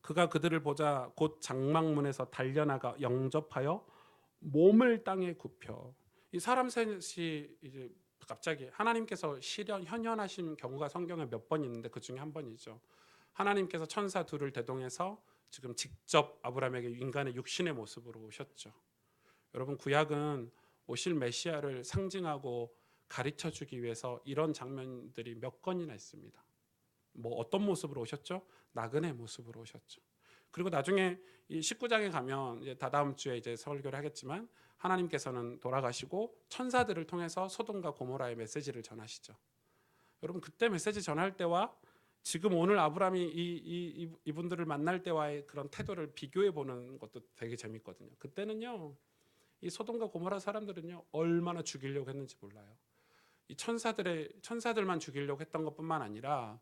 그가 그들을 보자 곧 장막문에서 달려나가 영접하여 몸을 땅에 굽혀. 이 사람 셋이 이제 갑자기 하나님께서 현현하신 경우가 성경에 몇 번 있는데 그 중에 한 번이죠. 하나님께서 천사 둘을 대동해서 지금 직접 아브라함에게 인간의 육신의 모습으로 오셨죠. 여러분, 구약은 오실 메시아를 상징하고 가르쳐 주기 위해서 이런 장면들이 몇 건이나 있습니다. 뭐 어떤 모습으로 오셨죠? 나그네 모습으로 오셨죠. 그리고 나중에 이 19장에 가면 이제 다다음 주에 이제 설교를 하겠지만 하나님께서는 돌아가시고 천사들을 통해서 소돔과 고모라의 메시지를 전하시죠. 여러분, 그때 메시지 전할 때와 지금 오늘 아브라함이 이분들을 만날 때와의 그런 태도를 비교해 보는 것도 되게 재밌거든요. 그때는요, 이 소돔과 고모라 사람들은요 얼마나 죽이려고 했는지 몰라요. 이 천사들만 죽이려고 했던 것뿐만 아니라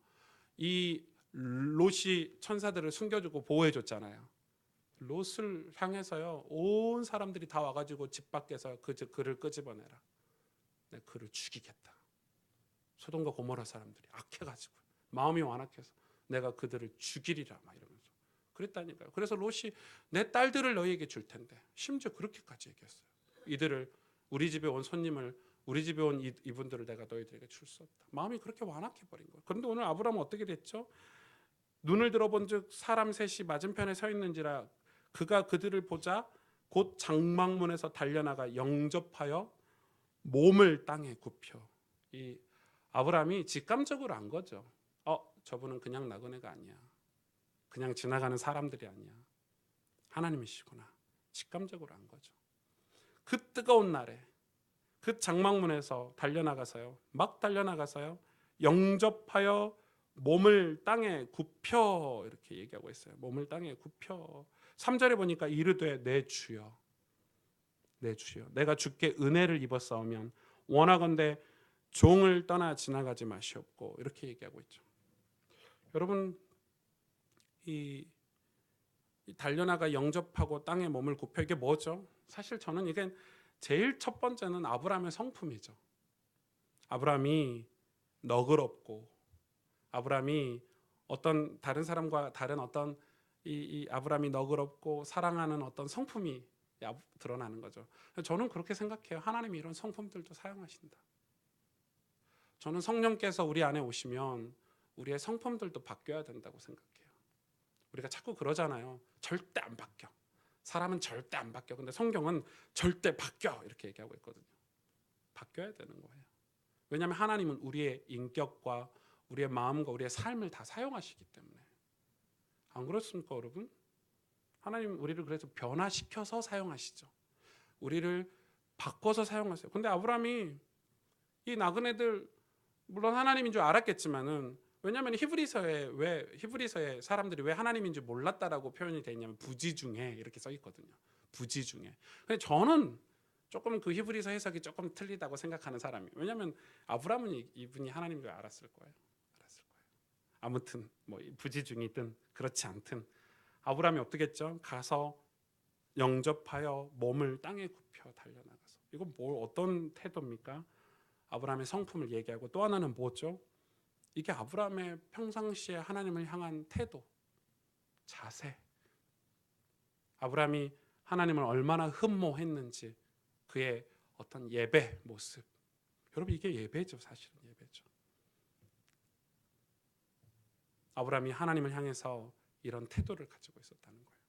이 롯이 천사들을 숨겨주고 보호해줬잖아요. 롯을 향해서요 온 사람들이 다 와가지고 집 밖에서 그를 끄집어내라. 내 그를 죽이겠다. 소돔과 고모라 사람들이 악해가지고 마음이 완악해서 내가 그들을 죽이리라 막 이러면서 그랬다니까요. 그래서 롯이 내 딸들을 너희에게 줄 텐데, 심지어 그렇게까지 얘기했어요. 이들을, 우리 집에 온 손님을, 우리 집에 온 이분들을 내가 너희들에게 줄 수 없다. 마음이 그렇게 완악해 버린 거예요. 그런데 오늘 아브라함은 어떻게 됐죠? 눈을 들어본즉 사람 셋이 맞은편에 서 있는지라 그가 그들을 보자 곧 장막문에서 달려나가 영접하여 몸을 땅에 굽혀. 이 아브라함이 직감적으로 안 거죠. 저분은 그냥 나그네가 아니야. 그냥 지나가는 사람들이 아니야. 하나님이시구나. 직감적으로 안 거죠. 그 뜨거운 날에 그 장막문에서 달려나가서요. 막 달려나가서요. 영접하여 몸을 땅에 굽혀 이렇게 얘기하고 있어요. 몸을 땅에 굽혀. 3절에 보니까 이르되 내 주여 내 주여 내가 주께 은혜를 입었사오면 원하건대 종을 떠나 지나가지 마시옵고 이렇게 얘기하고 있죠. 여러분 이 달려나가 영접하고 땅에 몸을 굽혀 이게 뭐죠? 사실 저는 이게 제일 첫 번째는 아브라함의 성품이죠. 아브라함이 너그럽고 아브라함이 어떤 다른 사람과 다른 어떤 이 아브라함이 너그럽고 사랑하는 어떤 성품이 드러나는 거죠. 저는 그렇게 생각해요. 하나님이 이런 성품들도 사용하신다. 저는 성령께서 우리 안에 오시면 우리의 성품들도 바뀌어야 된다고 생각해요. 우리가 자꾸 그러잖아요. 절대 안 바뀌어. 사람은 절대 안 바뀌어. 근데 성경은 절대 바뀌어 이렇게 얘기하고 있거든요. 바뀌어야 되는 거예요. 왜냐하면 하나님은 우리의 인격과 우리의 마음과 우리의 삶을 다 사용하시기 때문에. 안 그렇습니까, 여러분? 하나님 우리를 그래서 변화시켜서 사용하시죠. 우리를 바꿔서 사용하세요. 근데 아브라함이 이 나그네들 물론 하나님인 줄 알았겠지만은 왜냐하면 히브리서에 사람들이 왜 하나님인 줄 몰랐다라고 표현이 되어 있냐면 부지 중에 이렇게 써 있거든요. 부지 중에. 근데 저는 조금 그 히브리서 해석이 조금 틀리다고 생각하는 사람이에요. 왜냐하면 아브라함은 이분이 하나님인 줄 알았을 거예요. 아무튼 뭐 부지 중이든 그렇지 않든 아브라함이 어떻게 했죠? 가서 영접하여 몸을 땅에 굽혀 달려나가서. 이건 어떤 태도입니까? 아브라함의 성품을 얘기하고 또 하나는 뭐죠? 이게 아브라함의 평상시에 하나님을 향한 태도, 자세. 아브라함이 하나님을 얼마나 흠모했는지 그의 어떤 예배 모습. 여러분 이게 예배죠. 사실은 예배죠. 아브라함이 하나님을 향해서 이런 태도를 가지고 있었다는 거예요.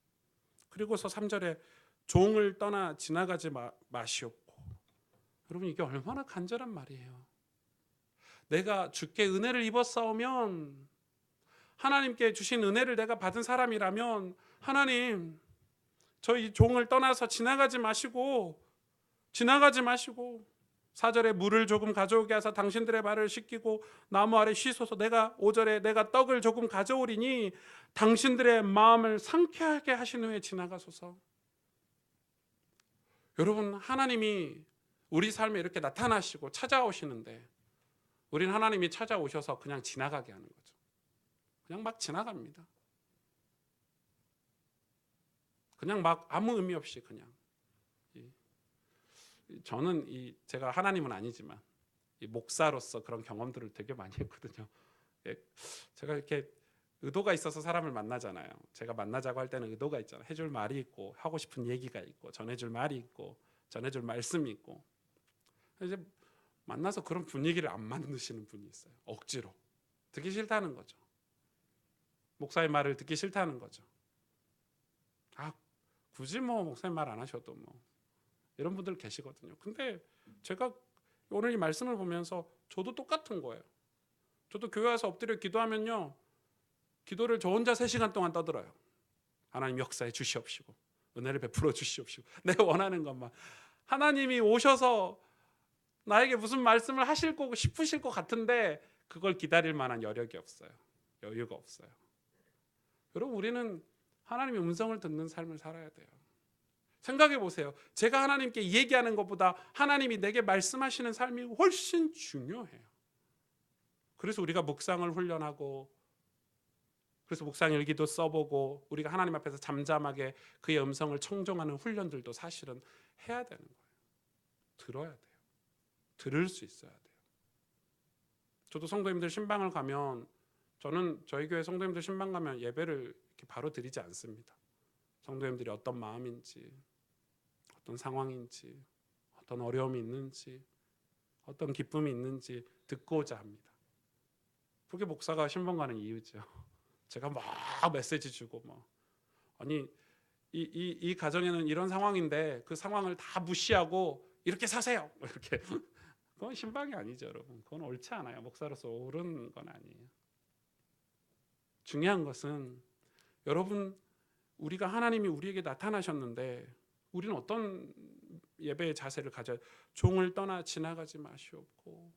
그리고서 3절에 종을 떠나 지나가지 마시옵고. 여러분 이게 얼마나 간절한 말이에요. 내가 주께 은혜를 입었사오면 하나님께 주신 은혜를 내가 받은 사람이라면 하나님 저희 종을 떠나서 지나가지 마시고 4절에 물을 조금 가져오게 하사 당신들의 발을 씻기고 나무 아래 쉬소서. 5절에 내가 떡을 조금 가져오리니 당신들의 마음을 상쾌하게 하신 후에 지나가소서. 여러분 하나님이 우리 삶에 이렇게 나타나시고 찾아오시는데 우리는 하나님이 찾아오셔서 그냥 지나가게 하는 거죠. 그냥 막 지나갑니다. 그냥 막 아무 의미 없이 그냥. 저는 제가 하나님은 아니지만 목사로서 그런 경험들을 되게 많이 했거든요. 제가 이렇게 의도가 있어서 사람을 만나잖아요. 제가 만나자고 할 때는 의도가 있잖아요. 해줄 말이 있고 하고 싶은 얘기가 있고 전해줄 말이 있고 전해줄 말씀이 있고. 이제 만나서 그런 분위기를 안 만드시는 분이 있어요. 억지로 듣기 싫다는 거죠. 목사의 말을 듣기 싫다는 거죠. 굳이 뭐 목사님 말 안 하셔도 뭐 이런 분들 계시거든요. 근데 제가 오늘 이 말씀을 보면서 저도 똑같은 거예요. 저도 교회 와서 엎드려 기도하면요, 기도를 저 혼자 3시간 동안 떠들어요. 하나님 역사해 주시옵시고 은혜를 베풀어 주시옵시고 내가 원하는 것만. 하나님이 오셔서 나에게 무슨 말씀을 하실 거고 싶으실 것 같은데 그걸 기다릴 만한 여력이 없어요. 여유가 없어요. 여러분 우리는 하나님의 음성을 듣는 삶을 살아야 돼요. 생각해 보세요. 제가 하나님께 얘기하는 것보다 하나님이 내게 말씀하시는 삶이 훨씬 중요해요. 그래서 우리가 묵상을 훈련하고 그래서 묵상 일기도 써보고 우리가 하나님 앞에서 잠잠하게 그의 음성을 청종하는 훈련들도 사실은 해야 되는 거예요. 들어야 돼요. 들을 수 있어야 돼요. 저도 성도님들 신방을 가면 저는 저희 교회 성도님들 신방 가면 예배를 이렇게 바로 드리지 않습니다. 성도님들이 어떤 마음인지 어떤 상황인지 어떤 어려움이 있는지 어떤 기쁨이 있는지 듣고자 합니다. 그게 목사가 신방 가는 이유죠. 제가 막 메시지 주고 아니 이 가정에는 이런 상황인데 그 상황을 다 무시하고 이렇게 사세요. 이렇게 그건 신방이 아니죠, 여러분. 그건 옳지 않아요. 목사로서 옳은 건 아니에요. 중요한 것은 여러분, 우리가 하나님이 우리에게 나타나셨는데 우리는 어떤 예배의 자세를 가져야 종을 떠나 지나가지 마시옵고,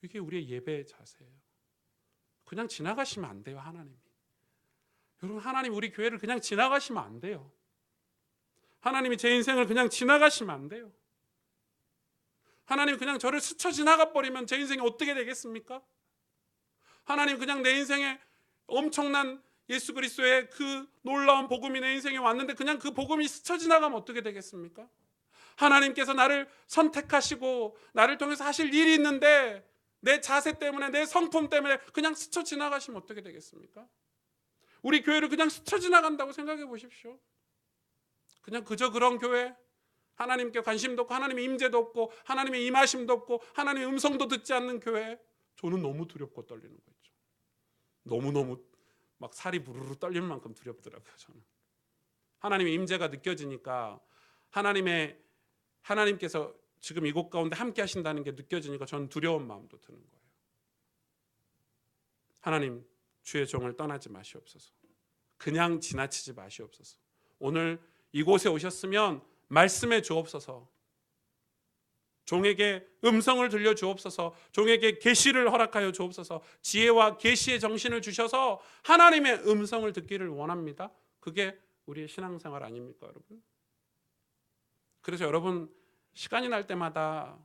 이게 우리의 예배의 자세예요. 그냥 지나가시면 안 돼요, 하나님이. 여러분, 하나님 우리 교회를 그냥 지나가시면 안 돼요. 하나님이 제 인생을 그냥 지나가시면 안 돼요. 하나님 그냥 저를 스쳐 지나가 버리면 제 인생이 어떻게 되겠습니까? 하나님 그냥 내 인생에 엄청난 예수 그리스도의 그 놀라운 복음이 내 인생에 왔는데 그냥 그 복음이 스쳐 지나가면 어떻게 되겠습니까? 하나님께서 나를 선택하시고 나를 통해서 하실 일이 있는데 내 자세 때문에, 내 성품 때문에 그냥 스쳐 지나가시면 어떻게 되겠습니까? 우리 교회를 그냥 스쳐 지나간다고 생각해 보십시오. 그냥 그저 그런 교회, 하나님께 관심도 없고 하나님의 임재도 없고 하나님의 임하심도 없고 하나님의 음성도 듣지 않는 교회, 저는 너무 두렵고 떨리는 거 있죠. 너무너무 막 살이 부르르 떨릴 만큼 두렵더라고요. 저는 하나님의 임재가 느껴지니까, 하나님께서 지금 이곳 가운데 함께 하신다는 게 느껴지니까 저는 두려운 마음도 드는 거예요. 하나님, 주의 종을 떠나지 마시옵소서. 그냥 지나치지 마시옵소서. 오늘 이곳에 오셨으면 말씀해 주옵소서. 종에게 음성을 들려 주옵소서. 종에게 계시를 허락하여 주옵소서. 지혜와 계시의 정신을 주셔서 하나님의 음성을 듣기를 원합니다. 그게 우리의 신앙생활 아닙니까, 여러분? 그래서 여러분, 시간이 날 때마다,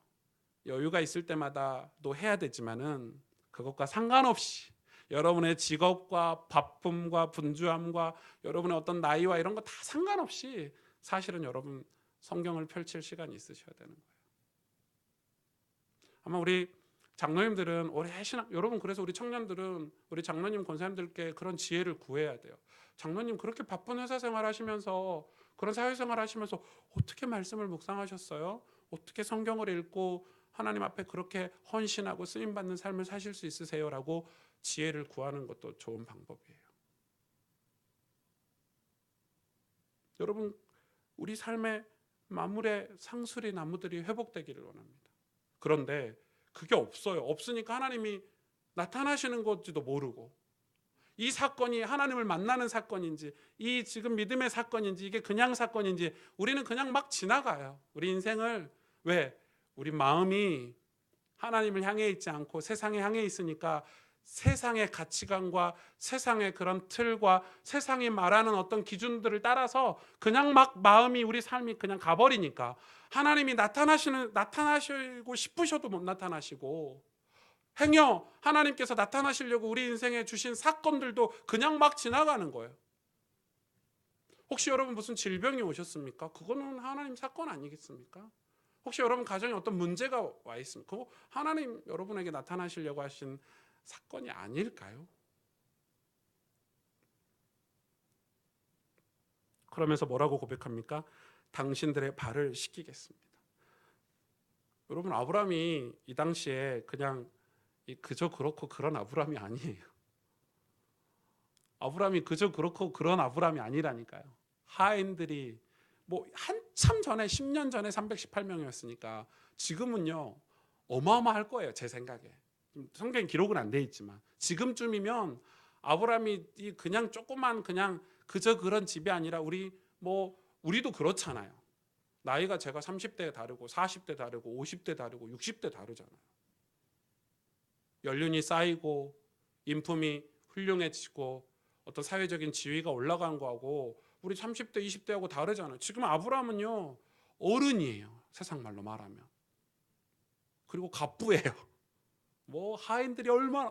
여유가 있을 때마다도 해야 되지만은 그것과 상관없이 여러분의 직업과 바쁨과 분주함과 여러분의 어떤 나이와 이런 거 다 상관없이 사실은 여러분 성경을 펼칠 시간이 있으셔야 되는 거예요. 아마 우리 장로님들은 오래 신앙, 여러분, 그래서 우리 청년들은 우리 장로님 권사님들께 그런 지혜를 구해야 돼요. 장로님, 그렇게 바쁜 회사 생활 하시면서, 그런 사회생활 하시면서 어떻게 말씀을 묵상하셨어요? 어떻게 성경을 읽고 하나님 앞에 그렇게 헌신하고 쓰임받는 삶을 사실 수 있으세요? 라고 지혜를 구하는 것도 좋은 방법이에요. 여러분, 우리 삶의 만물의 상수리 나무들이 회복되기를 원합니다. 그런데 그게 없어요. 없으니까 하나님이 나타나시는 건지도 모르고, 이 사건이 하나님을 만나는 사건인지, 이 지금 믿음의 사건인지, 이게 그냥 사건인지 우리는 그냥 막 지나가요. 우리 인생을. 왜? 우리 마음이 하나님을 향해 있지 않고 세상에 향해 있으니까 세상의 가치관과 세상의 그런 틀과 세상이 말하는 어떤 기준들을 따라서 그냥 막 마음이, 우리 삶이 그냥 가버리니까 하나님이 나타나시고 싶으셔도 못 나타나시고, 행여 하나님께서 나타나시려고 우리 인생에 주신 사건들도 그냥 막 지나가는 거예요. 혹시 여러분 무슨 질병이 오셨습니까? 그거는 하나님 사건 아니겠습니까? 혹시 여러분 가정에 어떤 문제가 와 있습니까? 그거 하나님 여러분에게 나타나시려고 하신 사건이 아닐까요? 그러면서 뭐라고 고백합니까? 당신들의 발을 씻기겠습니다. 여러분, 아브라함이 이 당시에 그냥 그저 그렇고 그런 아브라함이 아니에요. 아브라함이 그저 그렇고 그런 아브라함이 아니라니까요. 하인들이 뭐 한참 전에, 10년 전에 318명이었으니까 지금은요 어마어마할 거예요, 제 생각에. 성경 기록은 안 돼 있지만 지금쯤이면 아브라함이 그냥 조그만, 그냥 그저 그런 집이 아니라, 우리도 그렇잖아요. 나이가 제가 30대 다르고 40대 다르고 50대 다르고 60대 다르잖아요. 연륜이 쌓이고 인품이 훌륭해지고 어떤 사회적인 지위가 올라간 거하고 우리 30대 20대하고 다르잖아요. 지금 아브라함은요 어른이에요, 세상 말로 말하면. 그리고 갑부예요. 하인들이 얼마나,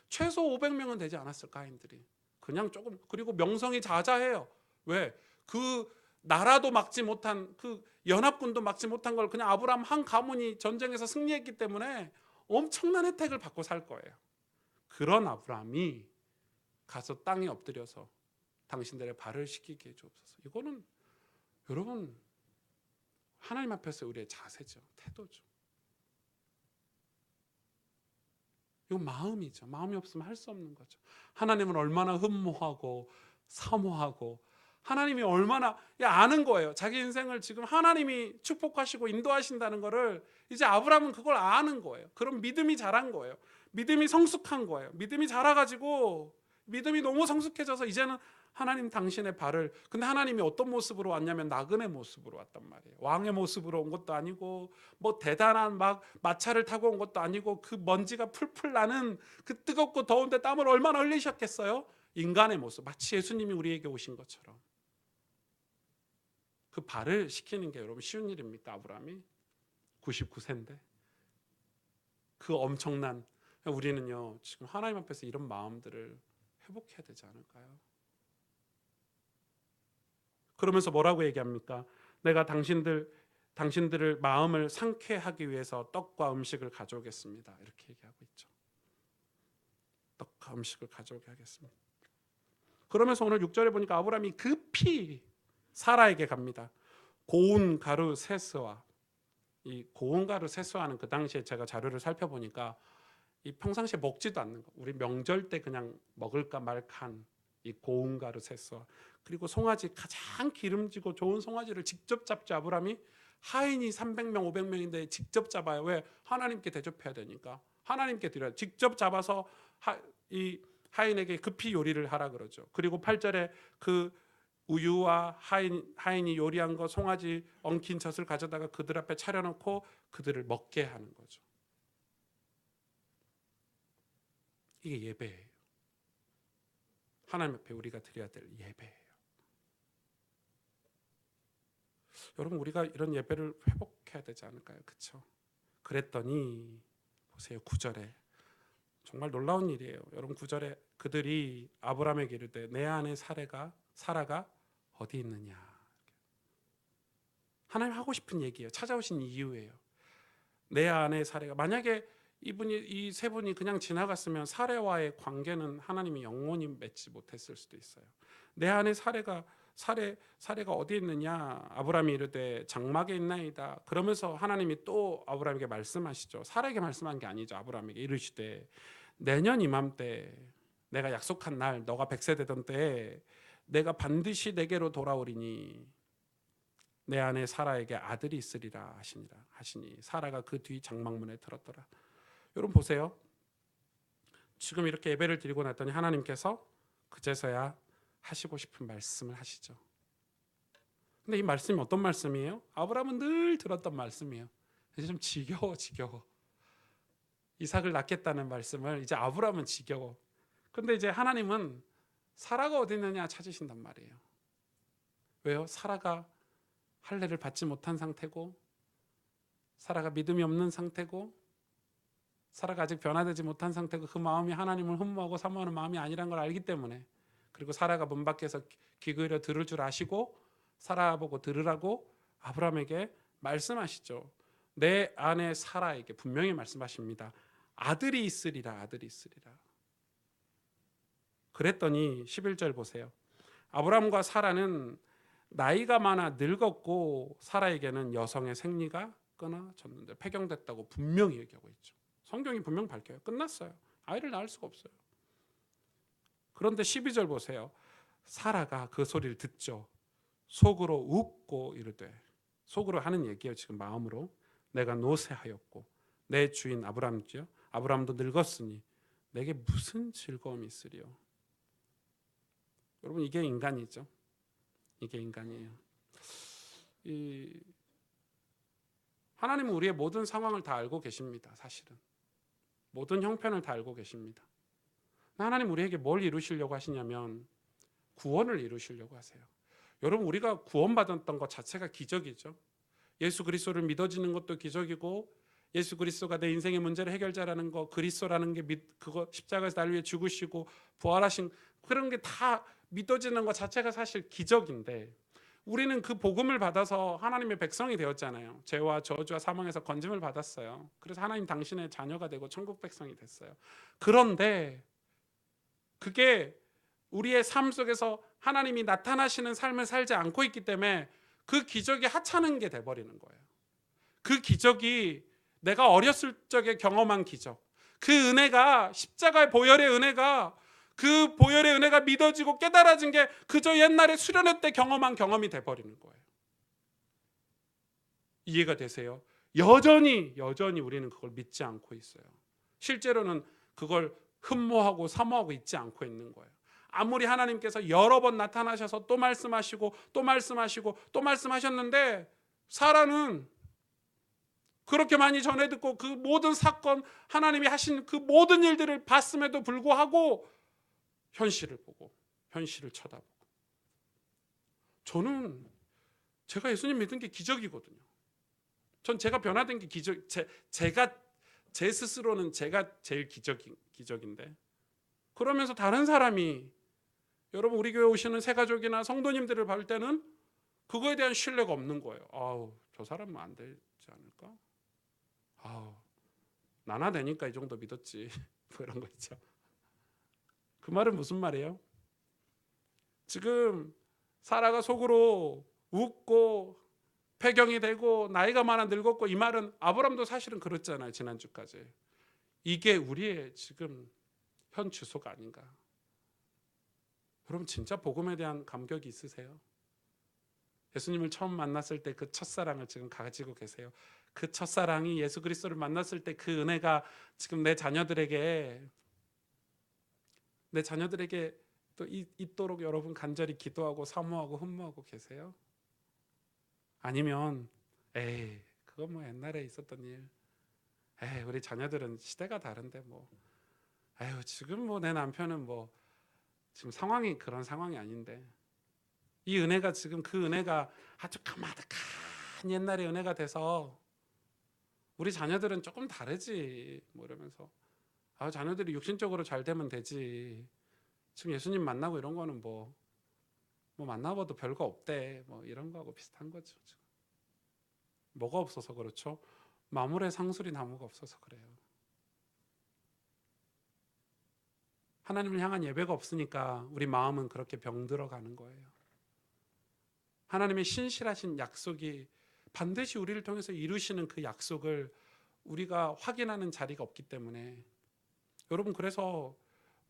최소 500명은 되지 않았을까, 하인들이. 그냥 조금. 그리고 명성이 자자해요. 왜? 그 나라도 막지 못한, 그 연합군도 막지 못한 걸 그냥 아브라함 한 가문이 전쟁에서 승리했기 때문에 엄청난 혜택을 받고 살 거예요. 그런 아브라함이 가서 땅에 엎드려서 당신들의 발을 씻기게 해주옵소서. 이거는 여러분 하나님 앞에서 우리의 자세죠, 태도죠. 이건 마음이죠. 마음이 없으면 할 수 없는 거죠. 하나님은 얼마나 흠모하고 사모하고 하나님이 얼마나 아는 거예요. 자기 인생을 지금 하나님이 축복하시고 인도하신다는 거를 이제 아브라함은 그걸 아는 거예요. 그럼 믿음이 자란 거예요. 믿음이 성숙한 거예요. 믿음이 자라가지고 믿음이 너무 성숙해져서 이제는 하나님 당신의 발을, 근데 하나님이 어떤 모습으로 왔냐면 나그네 모습으로 왔단 말이에요. 왕의 모습으로 온 것도 아니고 뭐 대단한 막 마차를 타고 온 것도 아니고 그 먼지가 풀풀 나는 그 뜨겁고 더운데 땀을 얼마나 흘리셨겠어요? 인간의 모습, 마치 예수님이 우리에게 오신 것처럼. 그 발을 시키는 게 여러분 쉬운 일입니까? 아브라함이 99세인데 그 엄청난, 우리는요 지금 하나님 앞에서 이런 마음들을 회복해야 되지 않을까요? 그러면서 뭐라고 얘기합니까? 내가 당신들을 마음을 상쾌하기 위해서 떡과 음식을 가져오겠습니다. 이렇게 얘기하고 있죠. 떡과 음식을 가져오게 하겠습니다. 그러면서 오늘 6절에 보니까 아브라함이 급히 사라에게 갑니다. 고운 가루 세스와, 이 고운 가루 세수하는 그 당시에 제가 자료를 살펴보니까 이 평상시에 먹지도 않는 거, 우리 명절 때 그냥 먹을까 말까한 이 고운 가루 세수와, 그리고 송아지, 가장 기름지고 좋은 송아지를 직접 잡지. 아브라함이 하인이 300명 500명인데 직접 잡아요. 왜? 하나님께 대접해야 되니까 하나님께 드려야, 직접 잡아서 이 하인에게 급히 요리를 하라 그러죠. 그리고 8절에 그 우유와 하인이 요리한 거, 송아지 엉킨 젖을 가져다가 그들 앞에 차려놓고 그들을 먹게 하는 거죠. 이게 예배예요. 하나님 앞에 우리가 드려야 될 예배예요. 여러분, 우리가 이런 예배를 회복해야 되지 않을까요? 그렇죠? 그랬더니 보세요, 9절에 정말 놀라운 일이에요. 여러분, 9절에 그들이 아브라함에게 이르되 내 아내 사라가 어디 있느냐. 하나님 하고 싶은 얘기예요. 찾아오신 이유예요. 내 아내 사라가, 만약에 이 세 분이 그냥 지나갔으면 사례와의 관계는 하나님이 영원히 맺지 못했을 수도 있어요. 내 아내 사례가 어디 있느냐. 아브라함이 이르되 장막에 있나이다. 그러면서 하나님이 또 아브라함에게 말씀하시죠. 사라에게 말씀한 게 아니죠. 아브라함에게 이르시되 내년 이맘때 내가 약속한 날, 너가 100세 되던 때에 내가 반드시 내게로 돌아오리니 내 아내 사라에게 아들이 있으리라 하시니 사라가 그 뒤 장막문에 들었더라. 여러분 보세요. 지금 이렇게 예배를 드리고 났더니 하나님께서 그제서야 하시고 싶은 말씀을 하시죠. 근데 이 말씀이 어떤 말씀이에요? 아브라함은 늘 들었던 말씀이에요. 이제 좀 지겨워. 이삭을 낳겠다는 말씀을 이제 아브라함은 지겨워. 근데 이제 하나님은 사라가 어디 있느냐 찾으신단 말이에요. 왜요? 사라가 할례를 받지 못한 상태고, 사라가 믿음이 없는 상태고, 사라가 아직 변화되지 못한 상태고, 그 마음이 하나님을 흠모하고 사모하는 마음이 아니란 걸 알기 때문에, 그리고 사라가 문 밖에서 귀 기울여 들을 줄 아시고 사라 보고 들으라고 아브라함에게 말씀하시죠. 내 아내 사라에게 분명히 말씀하십니다. 아들이 있으리라. 그랬더니 11절 보세요. 아브라함과 사라는 나이가 많아 늙었고 사라에게는 여성의 생리가 끊어졌는데, 폐경됐다고 분명히 얘기하고 있죠. 성경이 분명 밝혀요. 끝났어요. 아이를 낳을 수가 없어요. 그런데 12절 보세요. 사라가 그 소리를 듣죠. 속으로 웃고 이르되, 속으로 하는 얘기예요. 지금 마음으로 내가 노쇠하였고 내 주인 아브라함도 늙었으니 내게 무슨 즐거움이 있으리요. 여러분, 이게 인간이죠. 이게 인간이에요. 하나님은 우리의 모든 상황을 다 알고 계십니다. 사실은 모든 형편을 다 알고 계십니다. 하나님 우리에게 뭘 이루시려고 하시냐면 구원을 이루시려고 하세요. 여러분, 우리가 구원받았던 것 자체가 기적이죠. 예수 그리스도를 믿어지는 것도 기적이고, 예수 그리스도가 내 인생의 문제를 해결자라는 거, 그리스도라는 게 그거 십자가에서 날 위해 죽으시고 부활하신 그런 게 다 믿어지는 것 자체가 사실 기적인데, 우리는 그 복음을 받아서 하나님의 백성이 되었잖아요. 죄와 저주와 사망에서 건짐을 받았어요. 그래서 하나님 당신의 자녀가 되고 천국 백성이 됐어요. 그런데 그게 우리의 삶 속에서 하나님이 나타나시는 삶을 살지 않고 있기 때문에 그 기적이 하찮은 게 돼버리는 거예요. 그 기적이 내가 어렸을 적에 경험한 기적, 그 은혜가, 십자가의 보혈의 은혜가, 그 보혈의 은혜가 믿어지고 깨달아진 게 그저 옛날에 수련회 때 경험한 경험이 돼버리는 거예요. 이해가 되세요? 여전히 우리는 그걸 믿지 않고 있어요. 실제로는 그걸 흠모하고 사모하고 있지 않고 있는 거예요. 아무리 하나님께서 여러 번 나타나셔서 또 말씀하시고 또 말씀하시고 또 말씀하셨는데 사라는 그렇게 많이 전해 듣고 그 모든 사건, 하나님이 하신 그 모든 일들을 봤음에도 불구하고 현실을 보고 현실을 쳐다보고, 저는 제가 예수님 믿은 게 기적이거든요. 전 제가 변화된 게 기적, 제 스스로는 제가 제일 기적인데, 그러면서 다른 사람이, 여러분 우리 교회 오시는 새가족이나 성도님들을 볼 때는 그거에 대한 신뢰가 없는 거예요. 아우, 저 사람은 안 되지 않을까? 아우, 나나 되니까 이 정도 믿었지. 뭐 이런 거 있죠. 그 말은 무슨 말이에요? 지금 사라가 속으로 웃고 폐경이 되고 나이가 많아 늙었고, 이 말은 아브람도 사실은 그랬잖아요. 지난주까지. 이게 우리의 지금 현 주소가 아닌가. 여러분 진짜 복음에 대한 감격이 있으세요? 예수님을 처음 만났을 때 그 첫사랑을 지금 가지고 계세요? 그 첫사랑이 예수 그리스도를 만났을 때 그 은혜가 지금 내 자녀들에게 또 있도록 여러분 간절히 기도하고 사모하고 흠모하고 계세요? 아니면 에이, 그건 뭐 옛날에 있었던 일, 에이, 우리 자녀들은 시대가 다른데 뭐, 에휴, 지금 뭐 내 남편은 뭐 지금 상황이 그런 상황이 아닌데, 이 은혜가 지금 그 은혜가 아주 가마득한 옛날의 은혜가 돼서 우리 자녀들은 조금 다르지 뭐 이러면서, 아, 자녀들이 육신적으로 잘 되면 되지, 지금 예수님 만나고 이런 거는 뭐 만나봐도 별거 없대, 뭐 이런 거하고 비슷한 거죠. 지금. 뭐가 없어서 그렇죠? 마물의 상수리 나무가 없어서 그래요. 하나님을 향한 예배가 없으니까 우리 마음은 그렇게 병들어 가는 거예요. 하나님의 신실하신 약속이 반드시 우리를 통해서 이루시는 그 약속을 우리가 확인하는 자리가 없기 때문에, 여러분 그래서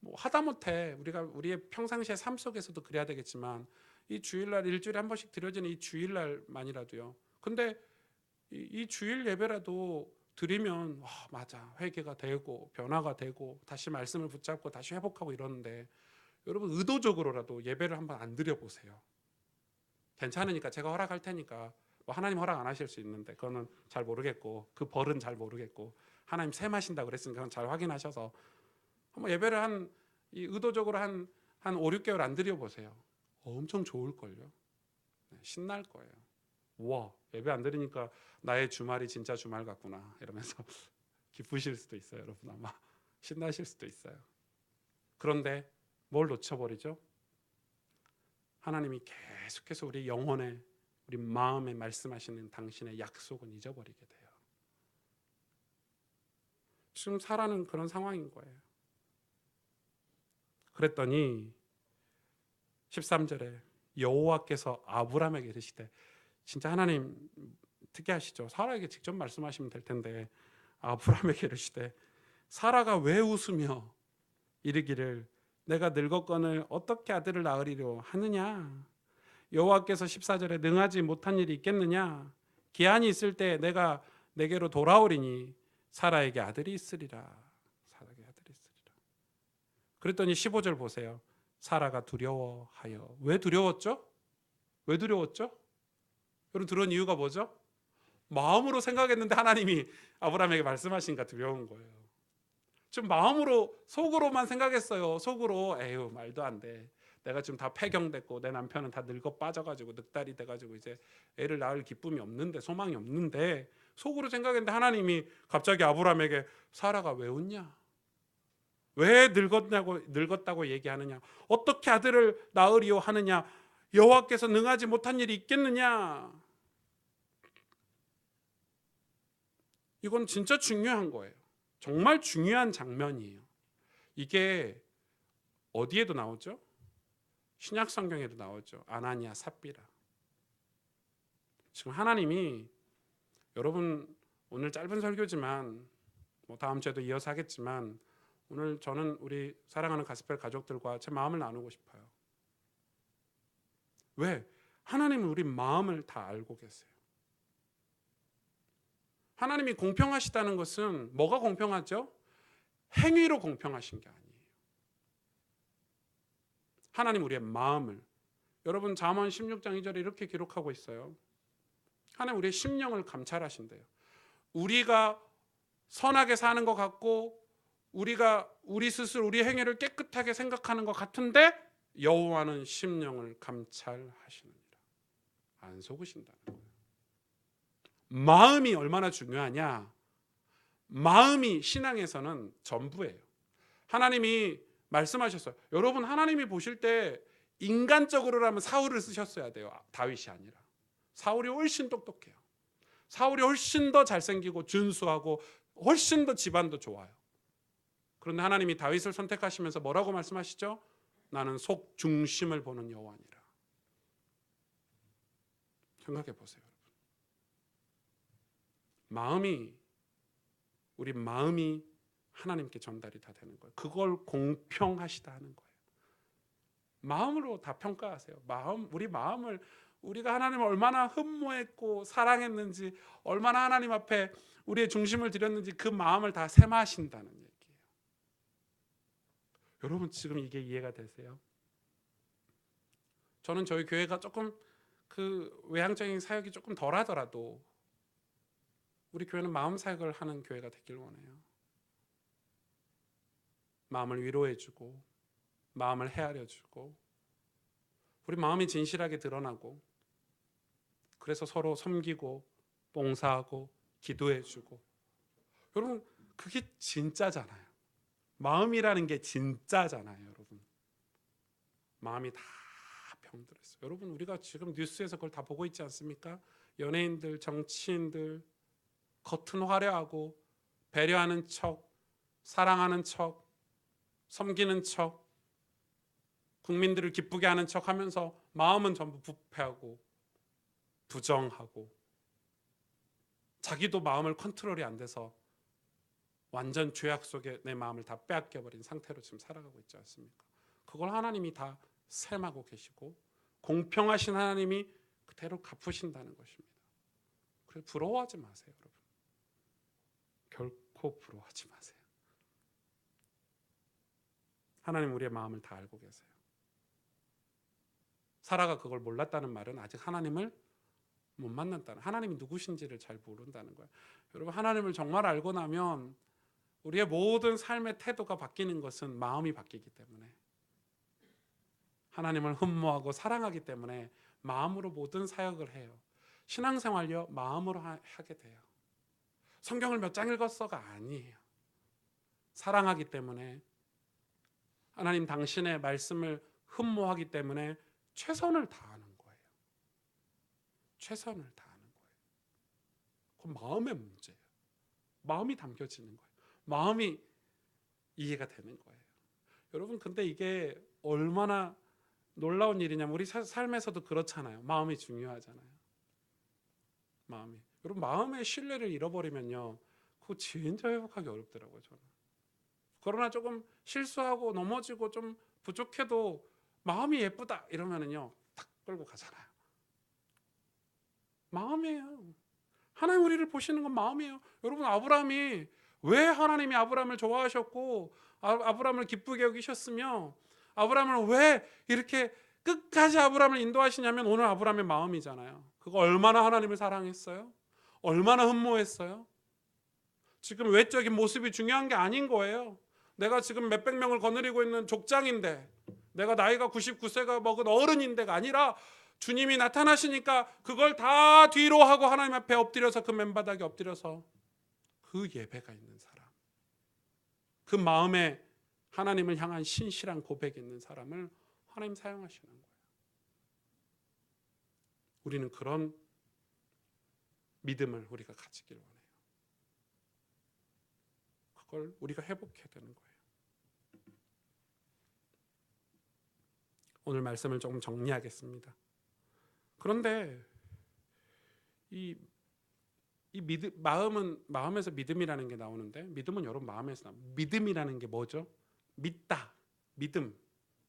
뭐 하다못해 우리가 우리의 평상시의 삶 속에서도 그래야 되겠지만, 이 주일날 일주일에 한 번씩 드려지는 이 주일날만이라도요. 근데 이 주일 예배라도 드리면 맞아, 회개가 되고 변화가 되고 다시 말씀을 붙잡고 다시 회복하고 이러는데, 여러분 의도적으로라도 예배를 한번 안 드려보세요. 괜찮으니까 제가 허락할 테니까, 뭐 하나님 허락 안 하실 수 있는데 그거는 잘 모르겠고, 그 벌은 잘 모르겠고, 하나님 셈하신다고 그랬으니까 그건 잘 확인하셔서 한번 예배를 의도적으로 한 5, 6개월 안 드려보세요. 엄청 좋을걸요. 신날 거예요. 우와, 예배 안 드리니까 나의 주말이 진짜 주말 같구나 이러면서 기쁘실 수도 있어요. 여러분 아마 신나실 수도 있어요. 그런데 뭘 놓쳐버리죠? 하나님이 계속해서 우리 영혼에, 우리 마음에 말씀하시는 당신의 약속은 잊어버리게 돼요. 지금 사라는 그런 상황인 거예요. 그랬더니 13절에 여호와께서 아브라함에게 이르시되, 진짜 하나님 특이하시죠. 사라에게 직접 말씀하시면 될 텐데 아브라함에게 이르시되, 사라가 왜 웃으며 이르기를 내가 늙었거늘 어떻게 아들을 낳으리려 하느냐? 여호와께서 14절에 능하지 못한 일이 있겠느냐? 기한이 있을 때 내가 내게로 돌아오리니 사라에게 아들이 있으리라. 사라에게 아들이 있으리라. 그랬더니 15절 보세요. 사라가 두려워하여. 왜 두려웠죠? 왜 두려웠죠? 여러분 들은 이유가 뭐죠? 마음으로 생각했는데 하나님이 아브라함에게 말씀하시니까 두려운 거예요. 좀 마음으로, 속으로만 생각했어요. 속으로 에휴 말도 안 돼. 내가 지금 다 폐경됐고 내 남편은 다 늙어 빠져가지고 늑다리 돼가지고 이제 애를 낳을 기쁨이 없는데, 소망이 없는데, 속으로 생각했는데 하나님이 갑자기 아브라함에게 사라가 왜 웃냐? 왜 늙었다고 얘기하느냐? 어떻게 아들을 낳으리요 하느냐? 여호와께서 능하지 못한 일이 있겠느냐? 이건 진짜 중요한 거예요. 정말 중요한 장면이에요. 이게 어디에도 나오죠? 신약 성경에도 나오죠. 아나니아 삽비라. 지금 하나님이, 여러분 오늘 짧은 설교지만 뭐 다음 주에도 이어서 하겠지만 오늘 저는 우리 사랑하는 가스펠 가족들과 제 마음을 나누고 싶어요. 왜? 하나님은 우리 마음을 다 알고 계세요. 하나님이 공평하시다는 것은 뭐가 공평하죠? 행위로 공평하신 게 아니에요. 하나님 우리의 마음을, 여러분 잠언 16장 2절에 이렇게 기록하고 있어요. 하나님 우리의 심령을 감찰하신대요. 우리가 선하게 사는 것 같고 우리가 우리 스스로 우리 행위를 깨끗하게 생각하는 것 같은데 여호와는 심령을 감찰하시느니라. 안 속으신다는 거예요. 마음이 얼마나 중요하냐? 마음이 신앙에서는 전부예요. 하나님이 말씀하셨어요. 여러분 하나님이 보실 때 인간적으로라면 사울을 쓰셨어야 돼요. 다윗이 아니라. 사울이 훨씬 똑똑해요. 사울이 훨씬 더 잘생기고 준수하고 훨씬 더 집안도 좋아요. 그런데 하나님이 다윗을 선택하시면서 뭐라고 말씀하시죠? 나는 속 중심을 보는 여호와니라. 생각해 보세요. 우리 마음이 하나님께 전달이 다 되는 거예요. 그걸 공평하시다 하는 거예요. 마음으로 다 평가하세요. 우리 마음을, 우리가 하나님을 얼마나 흠모했고 사랑했는지, 얼마나 하나님 앞에 우리의 중심을 드렸는지 그 마음을 다 셈하신다는 얘기예요. 여러분 지금 이게 이해가 되세요? 저는 저희 교회가 조금 그 외향적인 사역이 조금 덜하더라도 우리 교회는 마음 사역을 하는 교회가 되길 원해요. 마음을 위로해주고 마음을 헤아려주고 우리 마음이 진실하게 드러나고 그래서 서로 섬기고 봉사하고 기도해주고, 여러분 그게 진짜잖아요. 마음이라는 게 진짜잖아요. 여러분 마음이 다 병들었어요. 여러분 우리가 지금 뉴스에서 그걸 다 보고 있지 않습니까? 연예인들, 정치인들 겉은 화려하고 배려하는 척, 사랑하는 척, 섬기는 척, 국민들을 기쁘게 하는 척 하면서 마음은 전부 부패하고 부정하고 자기도 마음을 컨트롤이 안 돼서 완전 죄악 속에 내 마음을 다 빼앗겨버린 상태로 지금 살아가고 있지 않습니까? 그걸 하나님이 다 셈하고 계시고 공평하신 하나님이 그대로 갚으신다는 것입니다. 그래서 부러워하지 마세요. 여러분 결코 부러워하지 마세요. 하나님 우리의 마음을 다 알고 계세요. 사라가 그걸 몰랐다는 말은 아직 하나님을 못 만났다는, 하나님이 누구신지를 잘 모른다는 거예요. 여러분 하나님을 정말 알고 나면 우리의 모든 삶의 태도가 바뀌는 것은 마음이 바뀌기 때문에, 하나님을 흠모하고 사랑하기 때문에 마음으로 모든 사역을 해요. 신앙생활요 마음으로 하게 돼요. 성경을 몇 장 읽었어가 아니에요. 사랑하기 때문에, 하나님 당신의 말씀을 흠모하기 때문에 최선을 다하는 거예요. 최선을 다하는 거예요. 그건 마음의 문제예요. 마음이 담겨지는 거예요. 마음이 이해가 되는 거예요. 여러분 근데 이게 얼마나 놀라운 일이냐면 우리 삶에서도 그렇잖아요. 마음이 중요하잖아요. 마음이. 여러분 마음의 신뢰를 잃어버리면요 그거 진짜 회복하기 어렵더라고요. 저는. 그러나 조금 실수하고 넘어지고 좀 부족해도 마음이 예쁘다 이러면은요 탁 끌고 가잖아요. 마음이에요. 하나님 우리를 보시는 건 마음이에요. 여러분 아브라함이 왜 하나님이 아브라함을 좋아하셨고 아브라함을 기쁘게 여기셨으며 아브라함을 왜 이렇게 끝까지 아브라함을 인도하시냐면 오늘 아브라함의 마음이잖아요. 그거 얼마나 하나님을 사랑했어요? 얼마나 흠모했어요? 지금 외적인 모습이 중요한 게 아닌 거예요. 내가 지금 몇백 명을 거느리고 있는 족장인데, 내가 나이가 99세가 먹은 어른인데가 아니라 주님이 나타나시니까 그걸 다 뒤로 하고 하나님 앞에 엎드려서 그 맨바닥에 엎드려서 그 예배가 있는 사람, 그 마음에 하나님을 향한 신실한 고백이 있는 사람을 하나님 사용하시는 거예요. 우리는 그런 믿음을 우리가 가지길 원해요. 그걸 우리가 회복해야 되는 거예요. 오늘 말씀을 조금 정리하겠습니다. 그런데 이 이 마음에서 믿음이라는 게 나오는데, 믿음은 여러분 마음에서 나옵니다. 믿음이라는 게 뭐죠? 믿다, 믿음,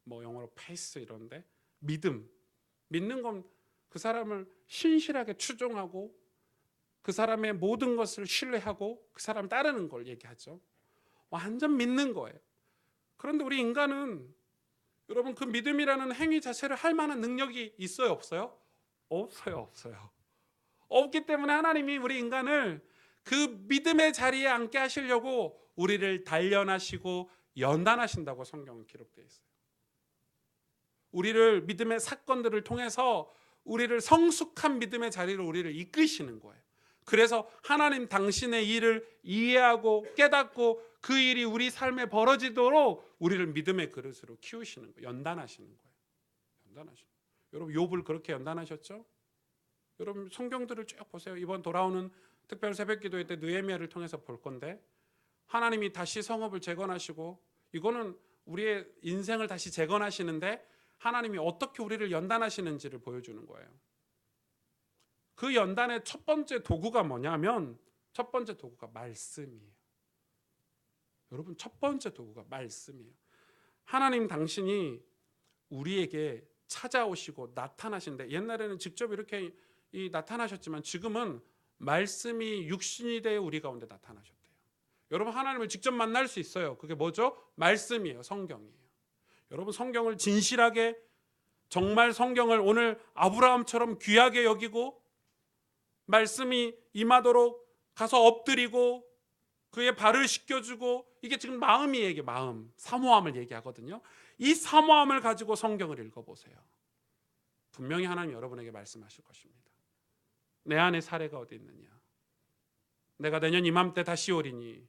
뭐 영어로 faith 이런데, 믿는 건 그 사람을 신실하게 추종하고 그 사람의 모든 것을 신뢰하고 그 사람 따르는 걸 얘기하죠. 완전 믿는 거예요. 그런데 우리 인간은 여러분 그 믿음이라는 행위 자체를 할 만한 능력이 있어요, 없어요? 없어요. 없기 때문에 하나님이 우리 인간을 그 믿음의 자리에 앉게 하시려고 우리를 단련하시고 연단하신다고 성경은 기록되어 있어요. 우리를 믿음의 사건들을 통해서 우리를 성숙한 믿음의 자리로 우리를 이끄시는 거예요. 그래서 하나님 당신의 일을 이해하고 깨닫고 그 일이 우리 삶에 벌어지도록 우리를 믿음의 그릇으로 키우시는 거예요. 연단하시는 거예요. 여러분 욥을 그렇게 연단하셨죠? 여러분 성경들을 쭉 보세요. 이번 돌아오는 특별 새벽기도회 때 느헤미야를 통해서 볼 건데, 하나님이 다시 성읍을 재건하시고, 이거는 우리의 인생을 다시 재건하시는데 하나님이 어떻게 우리를 연단하시는지를 보여주는 거예요. 그 연단의 첫 번째 도구가 뭐냐면, 첫 번째 도구가 말씀이에요. 여러분 첫 번째 도구가 말씀이에요. 하나님 당신이 우리에게 찾아오시고 나타나신데, 옛날에는 직접 이렇게 나타나셨지만 지금은 말씀이 육신이 되어 우리 가운데 나타나셨대요. 여러분 하나님을 직접 만날 수 있어요. 그게 뭐죠? 말씀이에요. 성경이에요. 여러분 성경을 진실하게, 정말 성경을 오늘 아브라함처럼 귀하게 여기고 말씀이 임하도록 가서 엎드리고 그의 발을 씻겨주고, 이게 지금 마음이 얘기, 마음 사모함을 얘기하거든요. 이 사모함을 가지고 성경을 읽어보세요. 분명히 하나님 여러분에게 말씀하실 것입니다. 내 안에 사례가 어디 있느냐? 내가 내년 이맘때 다시 오리니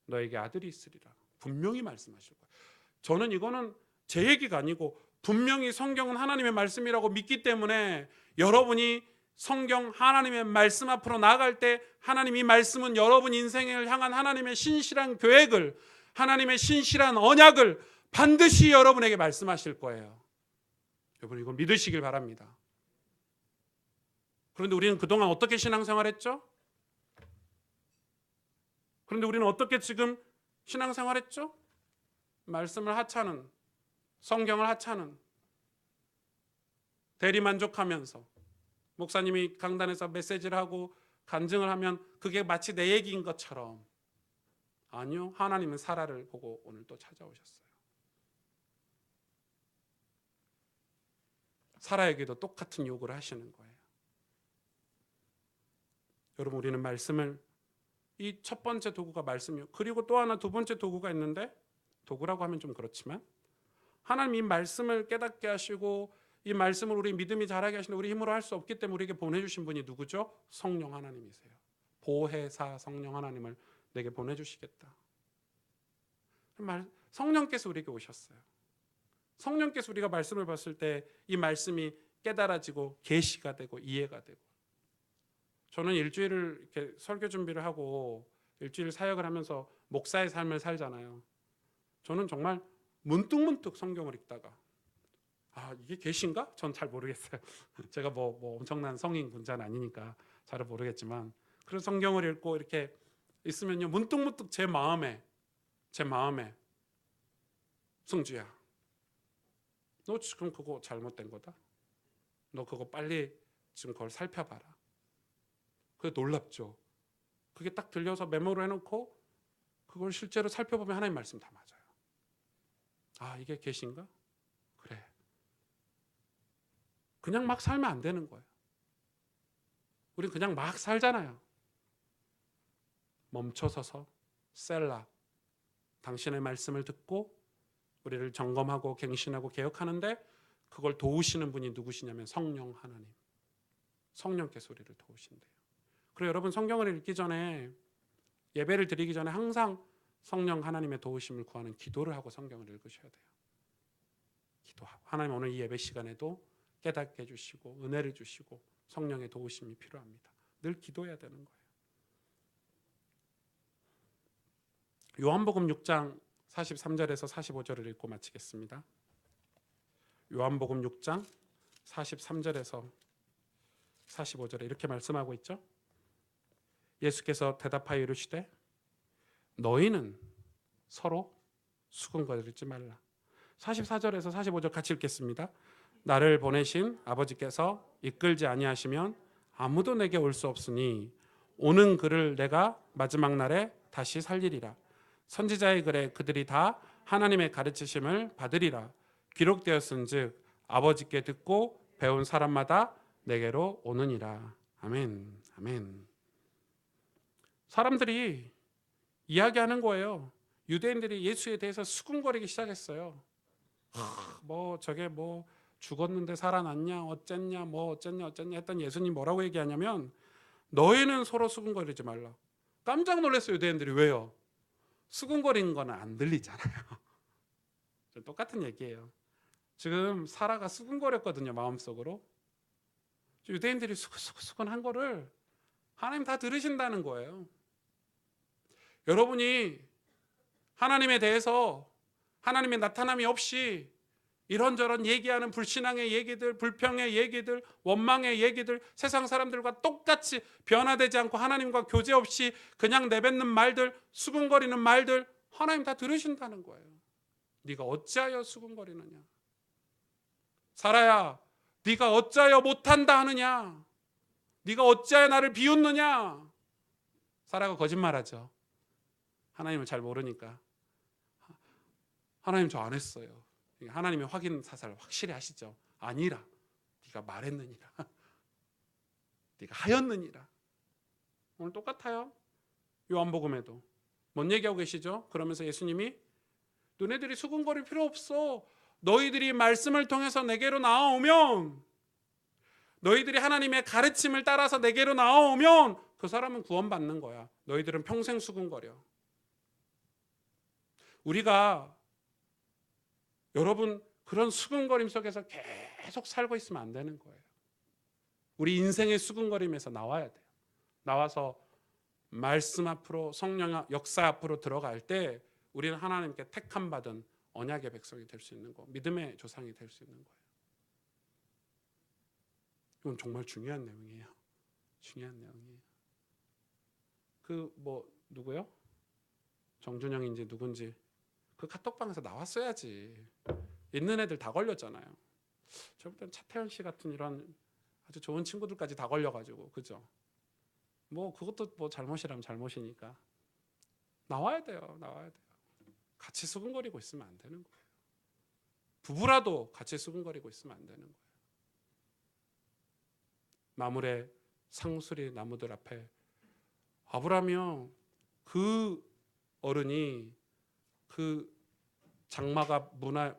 너에게 아들이 있으리라. 분명히 말씀하실 거예요. 저는 이거는 제 얘기가 아니고 분명히 성경은 하나님의 말씀이라고 믿기 때문에, 여러분이 성경 하나님의 말씀 앞으로 나아갈 때 하나님이 말씀은 여러분 인생을 향한 하나님의 신실한 계획을, 하나님의 신실한 언약을 반드시 여러분에게 말씀하실 거예요. 여러분 이걸 믿으시길 바랍니다. 그런데 우리는 그동안 어떻게 신앙생활했죠? 그런데 우리는 어떻게 지금 신앙생활했죠? 말씀을 하찮은, 성경을 하찮은, 대리만족하면서 목사님이 강단에서 메시지를 하고 간증을 하면 그게 마치 내 얘기인 것처럼. 아니요, 하나님은 사라를 보고 오늘 또 찾아오셨어요. 사라에게도 똑같은 요구를 하시는 거예요. 여러분 우리는 말씀을, 이 첫 번째 도구가 말씀이요. 그리고 또 하나 두 번째 도구가 있는데, 도구라고 하면 좀 그렇지만 하나님 이 말씀을 깨닫게 하시고 이 말씀을 우리 믿음이 자라게 하시는데 우리 힘으로 할 수 없기 때문에 우리에게 보내주신 분이 누구죠? 성령 하나님이세요. 보혜사 성령 하나님을 내게 보내주시겠다. 성령께서 우리에게 오셨어요. 성령께서 우리가 말씀을 봤을 때 이 말씀이 깨달아지고 계시가 되고 이해가 되고. 저는 일주일을 이렇게 설교 준비를 하고 일주일 사역을 하면서 목사의 삶을 살잖아요. 저는 정말 문득문득 성경을 읽다가 이게 계신가? 전 잘 모르겠어요. 제가 뭐 엄청난 성인 군자는 아니니까 잘 모르겠지만, 그런 성경을 읽고 이렇게 있으면요 문득문득 제 마음에 승주야, 너 지금 그거 잘못된 거다. 너 그거 빨리 지금 그걸 살펴봐라. 그게 놀랍죠. 그게 딱 들려서 메모를 해놓고 그걸 실제로 살펴보면 하나님 말씀 다 맞아요. 이게 계신가? 그래. 그냥 막 살면 안 되는 거예요. 우린 그냥 막 살잖아요. 멈춰서서 셀라, 당신의 말씀을 듣고 우리를 점검하고 갱신하고 개혁하는데, 그걸 도우시는 분이 누구시냐면 성령 하나님. 성령께서 우리를 도우신대요. 그리고 여러분 성경을 읽기 전에, 예배를 드리기 전에 항상 성령 하나님의 도우심을 구하는 기도를 하고 성경을 읽으셔야 돼요. 기도하고, 하나님 오늘 이 예배 시간에도 깨닫게 해주시고 은혜를 주시고 성령의 도우심이 필요합니다. 늘 기도해야 되는 거예요. 요한복음 6장 43절에서 45절을 읽고 마치겠습니다. 요한복음 6장 43절에서 45절에 이렇게 말씀하고 있죠. 예수께서 대답하여 이르시되 너희는 서로 수군거리지 말라. 44절에서 45절 같이 읽겠습니다. 나를 보내신 아버지께서 이끌지 아니하시면 아무도 내게 올 수 없으니 오는 그를 내가 마지막 날에 다시 살리리라. 선지자의 글에 그들이 다 하나님의 가르치심을 받으리라. 기록되었은즉 아버지께 듣고 배운 사람마다 내게로 오느니라. 아멘. 아멘. 사람들이 이야기하는 거예요. 유대인들이 예수에 대해서 수군거리기 시작했어요. 뭐 저게 뭐 죽었는데 살아났냐 어쨌냐 뭐 어쨌냐 했던 예수님 뭐라고 얘기하냐면 너희는 서로 수군거리지 말라. 깜짝 놀랐어요. 유대인들이. 왜요? 수군거리는 거는 안 들리잖아요. 똑같은 얘기예요. 지금 사라가 수군거렸거든요. 마음속으로. 유대인들이 수근수근한 거를 하나님 다 들으신다는 거예요. 여러분이 하나님에 대해서 하나님의 나타남이 없이 이런저런 얘기하는 불신앙의 얘기들, 불평의 얘기들, 원망의 얘기들, 세상 사람들과 똑같이 변화되지 않고 하나님과 교제 없이 그냥 내뱉는 말들, 수군거리는 말들 하나님 다 들으신다는 거예요. 네가 어찌하여 수군거리느냐? 사라야, 네가 어찌하여 못한다 하느냐? 네가 어찌하여 나를 비웃느냐? 사라가 거짓말하죠. 하나님을 잘 모르니까. 하나님 저 안 했어요. 하나님의 확인 사살 확실히 하시죠. 아니라 네가 말했느니라. 네가 하였느니라. 오늘 똑같아요. 요한복음에도 뭔 얘기하고 계시죠? 그러면서 예수님이 너네들이 수군거릴 필요 없어. 너희들이 말씀을 통해서 내게로 나아오면, 너희들이 하나님의 가르침을 따라서 내게로 나아오면 그 사람은 구원받는 거야. 너희들은 평생 수군거려. 우리가 여러분 그런 수군거림 속에서 계속 살고 있으면 안 되는 거예요. 우리 인생의 수군거림에서 나와야 돼요. 나와서 말씀 앞으로, 성령 역사 앞으로 들어갈 때 우리는 하나님께 택함 받은 언약의 백성이 될 수 있는 거, 믿음의 조상이 될 수 있는 거예요. 이건 정말 중요한 내용이에요. 중요한 내용이에요. 그 뭐 누구요? 정준영인지 누군지 그 카톡방에서 나왔어야지. 있는 애들 다 걸렸잖아요. 저부터는 차태현 씨 같은 이런 아주 좋은 친구들까지 다 걸려가지고, 그죠? 뭐 그것도 뭐 잘못이라면 잘못이니까 나와야 돼요. 나와야 돼요. 같이 수근거리고 있으면 안 되는 거예요. 부부라도 같이 수근거리고 있으면 안 되는 거예요. 마물의 상수리 나무들 앞에 아브라함이요, 그 어른이 그 장마가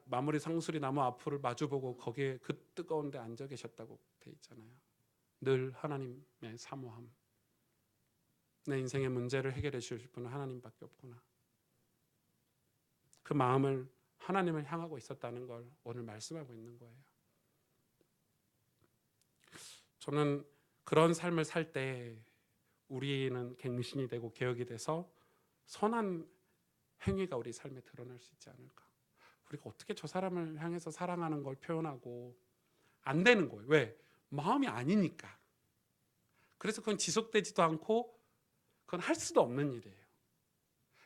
마무리 상수리 나무 앞을 마주보고 거기에 그 뜨거운 데 앉아 계셨다고 돼 있잖아요. 늘 하나님의 사모함. 내 인생의 문제를 해결해 주실 분은 하나님밖에 없구나. 그 마음을 하나님을 향하고 있었다는 걸 오늘 말씀하고 있는 거예요. 저는 그런 삶을 살 때 우리는 갱신이 되고 개혁이 돼서 선한 행위가 우리 삶에 드러날 수 있지 않을까. 우리가 어떻게 저 사람을 향해서 사랑하는 걸 표현하고, 안 되는 거예요. 왜? 마음이 아니니까. 그래서 그건 지속되지도 않고 그건 할 수도 없는 일이에요.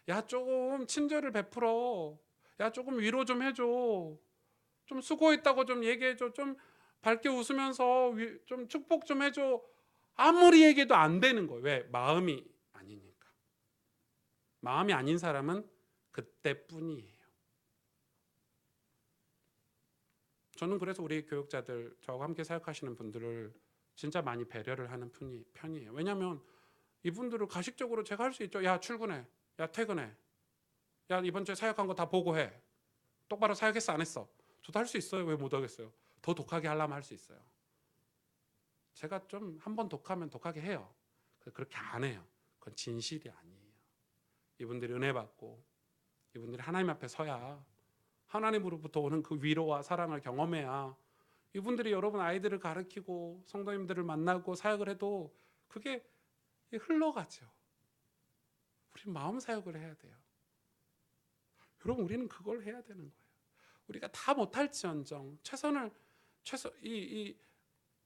야, 조금 친절을 베풀어. 야, 조금 위로 좀 해줘. 좀 수고했다고 좀 얘기해줘. 좀 밝게 웃으면서 좀 축복 좀 해줘. 아무리 얘기해도 안 되는 거예요. 왜? 마음이 아니니까. 마음이 아닌 사람은 그때뿐이에요. 저는 그래서 우리 교육자들, 저하고 함께 사역하시는 분들을 진짜 많이 배려를 하는 편이에요. 왜냐하면 이분들을 가식적으로 제가 할 수 있죠. 야, 출근해. 야, 퇴근해. 야, 이번 주에 사역한 거 다 보고해. 똑바로 사역했어 안 했어? 저도 할 수 있어요. 왜 못 하겠어요? 더 독하게 하려면 할 수 있어요. 제가 좀 한 번 독하면 독하게 해요. 그렇게 안 해요. 그건 진실이 아니에요. 이분들이 은혜 받고 이분들이 하나님 앞에 서야, 하나님으로부터 오는 그 위로와 사랑을 경험해야 이분들이 여러분 아이들을 가르치고 성도님들을 만나고 사역을 해도 그게 흘러가죠. 우리 마음 사역을 해야 돼요. 여러분, 우리는 그걸 해야 되는 거예요. 우리가 다 못할지언정 이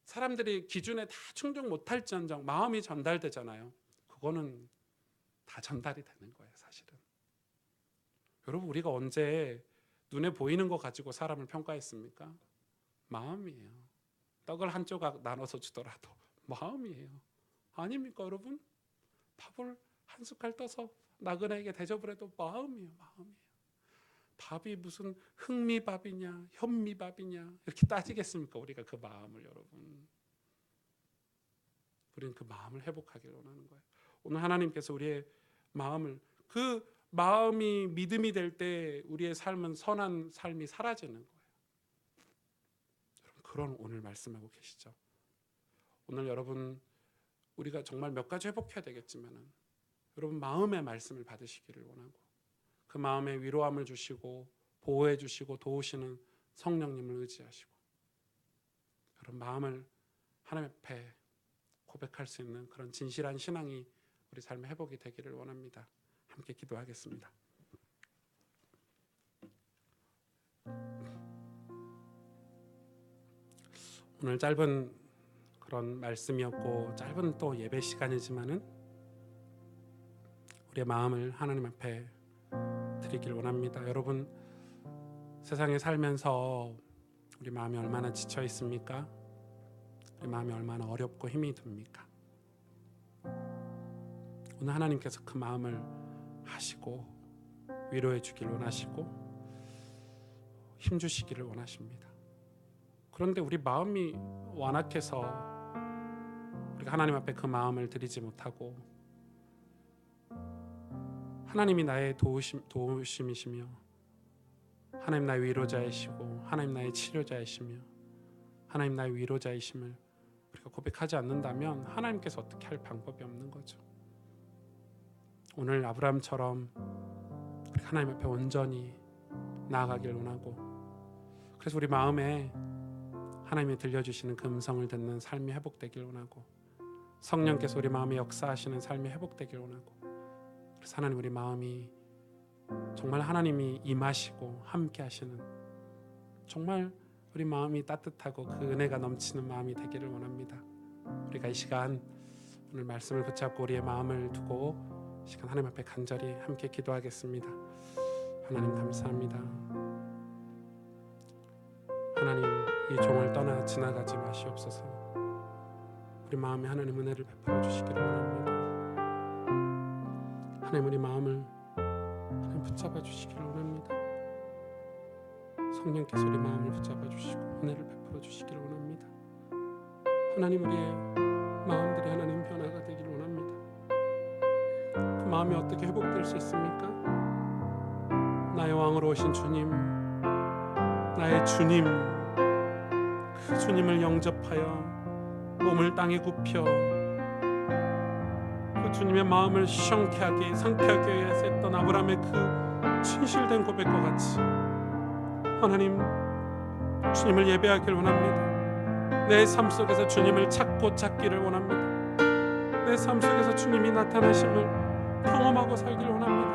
사람들이 기준에 다 충족 못할지언정 마음이 전달되잖아요. 그거는 다 전달이 되는 거예요, 사실은. 여러분, 우리가 언제 눈에 보이는 거 가지고 사람을 평가했습니까? 마음이에요. 떡을 한 조각 나눠서 주더라도 마음이에요. 아닙니까, 여러분? 밥을 한 숟갈 떠서 나그네에게 대접을 해도 마음이에요. 밥이 무슨 흑미밥이냐 현미밥이냐 이렇게 따지겠습니까? 우리가 그 마음을, 여러분. 우리는 그 마음을 회복하기를 원하는 거예요. 오늘 하나님께서 우리의 마음을, 그 마음이 믿음이 될 때 우리의 삶은 선한 삶이 사라지는 거예요. 여러분, 그런 오늘 말씀하고 계시죠. 오늘 여러분, 우리가 정말 몇 가지 회복해야 되겠지만은 여러분, 마음의 말씀을 받으시기를 원하고, 그 마음에 위로함을 주시고 보호해 주시고 도우시는 성령님을 의지하시고, 여러분, 마음을 하나님 앞에 고백할 수 있는 그런 진실한 신앙이 우리 삶의 회복이 되기를 원합니다. 함께 기도하겠습니다. 오늘 짧은 그런 말씀이었고 짧은 또 예배 시간이지만은 우리의 마음을 하나님 앞에 드리길 원합니다. 여러분, 세상에 살면서 우리 마음이 얼마나 지쳐 있습니까? 우리 마음이 얼마나 어렵고 힘이 듭니까? 오늘 하나님께서 그 마음을 하시고 위로해 주길 원하시고 힘 주시기를 원하십니다. 그런데 우리 마음이 완악해서 우리가 하나님 앞에 그 마음을 드리지 못하고, 하나님이 나의 도우심이시며 하나님 나의 위로자이시고 하나님 나의 치료자이시며 하나님 나의 위로자이심을 우리가 고백하지 않는다면 하나님께서 어떻게 할 방법이 없는 거죠. 오늘 아브라함처럼 우리 하나님 앞에 온전히 나아가길 원하고, 그래서 우리 마음에 하나님이 들려주시는 그 음성을 듣는 삶이 회복되길 원하고, 성령께서 우리 마음에 역사하시는 삶이 회복되길 원하고, 그래서 하나님, 우리 마음이 정말 하나님이 임하시고 함께 하시는, 정말 우리 마음이 따뜻하고 그 은혜가 넘치는 마음이 되기를 원합니다. 우리가 이 시간 오늘 말씀을 붙잡고 우리의 마음을 두고 시간 하나님 앞에 간절히 함께 기도하겠습니다. 하나님, 감사합니다. 하나님, 이 종을 떠나 지나가지 마시옵소서. 우리 마음에 하나님 은혜를 베풀어 주시기를 원합니다. 하나님, 우리 마음을 하나님 붙잡아 주시기를 원합니다. 성령께서 우리 마음을 붙잡아 주시고 은혜를 베풀어 주시기를 원합니다. 하나님, 우리의 마음들이 하나님 변화가 되기를 원합니다. 그 마음이 어떻게 회복될 수 있습니까? 나의 왕으로 오신 주님, 나의 주님, 그 주님을 영접하여 몸을 땅에 굽혀 그 주님의 마음을 시원케하게 상쾌하게 위해서 했던 아브라함의 그 진실된 고백과 같이 하나님, 주님을 예배하기를 원합니다. 내 삶 속에서 주님을 찾기를 원합니다. 내 삶 속에서 주님이 나타나심을 경험하고 살기를 원합니다.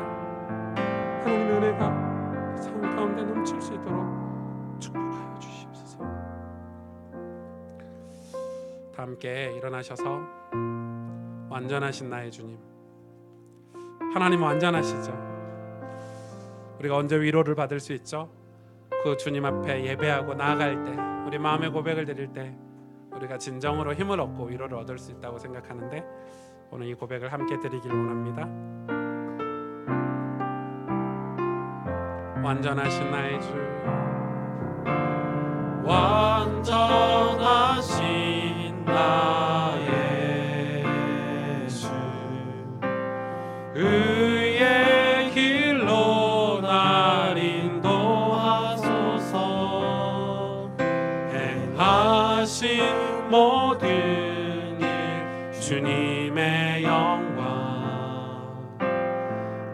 하나님의 은혜가 삶 가운데 넘칠 수 있도록 축복하여 주시옵소서. 다 함께 일어나셔서 완전하신 나의 주님, 하나님 완전하시죠. 우리가 언제 위로를 받을 수 있죠? 그 주님 앞에 예배하고 나아갈 때, 우리 마음의 고백을 드릴 때 우리가 진정으로 힘을 얻고 위로를 얻을 수 있다고 생각하는데, 오늘 이 고백을 함께 드리기를 원합니다. 완전하신 나의 주, 완전하신 나의 주, 의의 길로 날 인도하소서. 행하신 모든 일 주님의 영광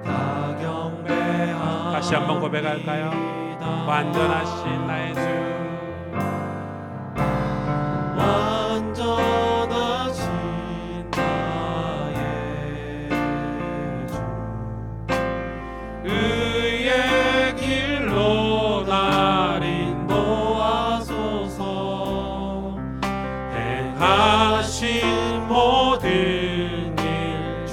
다 경배하리이다. 다시 한번 고백할까요? 완전하신 나의 주, 완전하신 나의 주, 의의 길로 날 인도하소서. 행하신 모든 일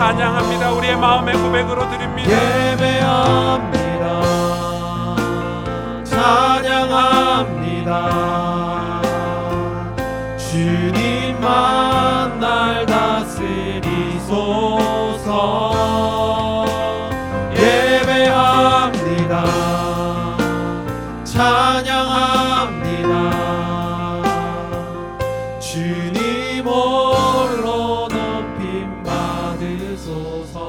찬양합니다. 우리의 마음의 고백으로 드립니다. 예배합니다. 찬양합니다. 주님만 날 다스리소서. 예배합니다. 찬양합니다. 주님 홀로 높임 받으소서.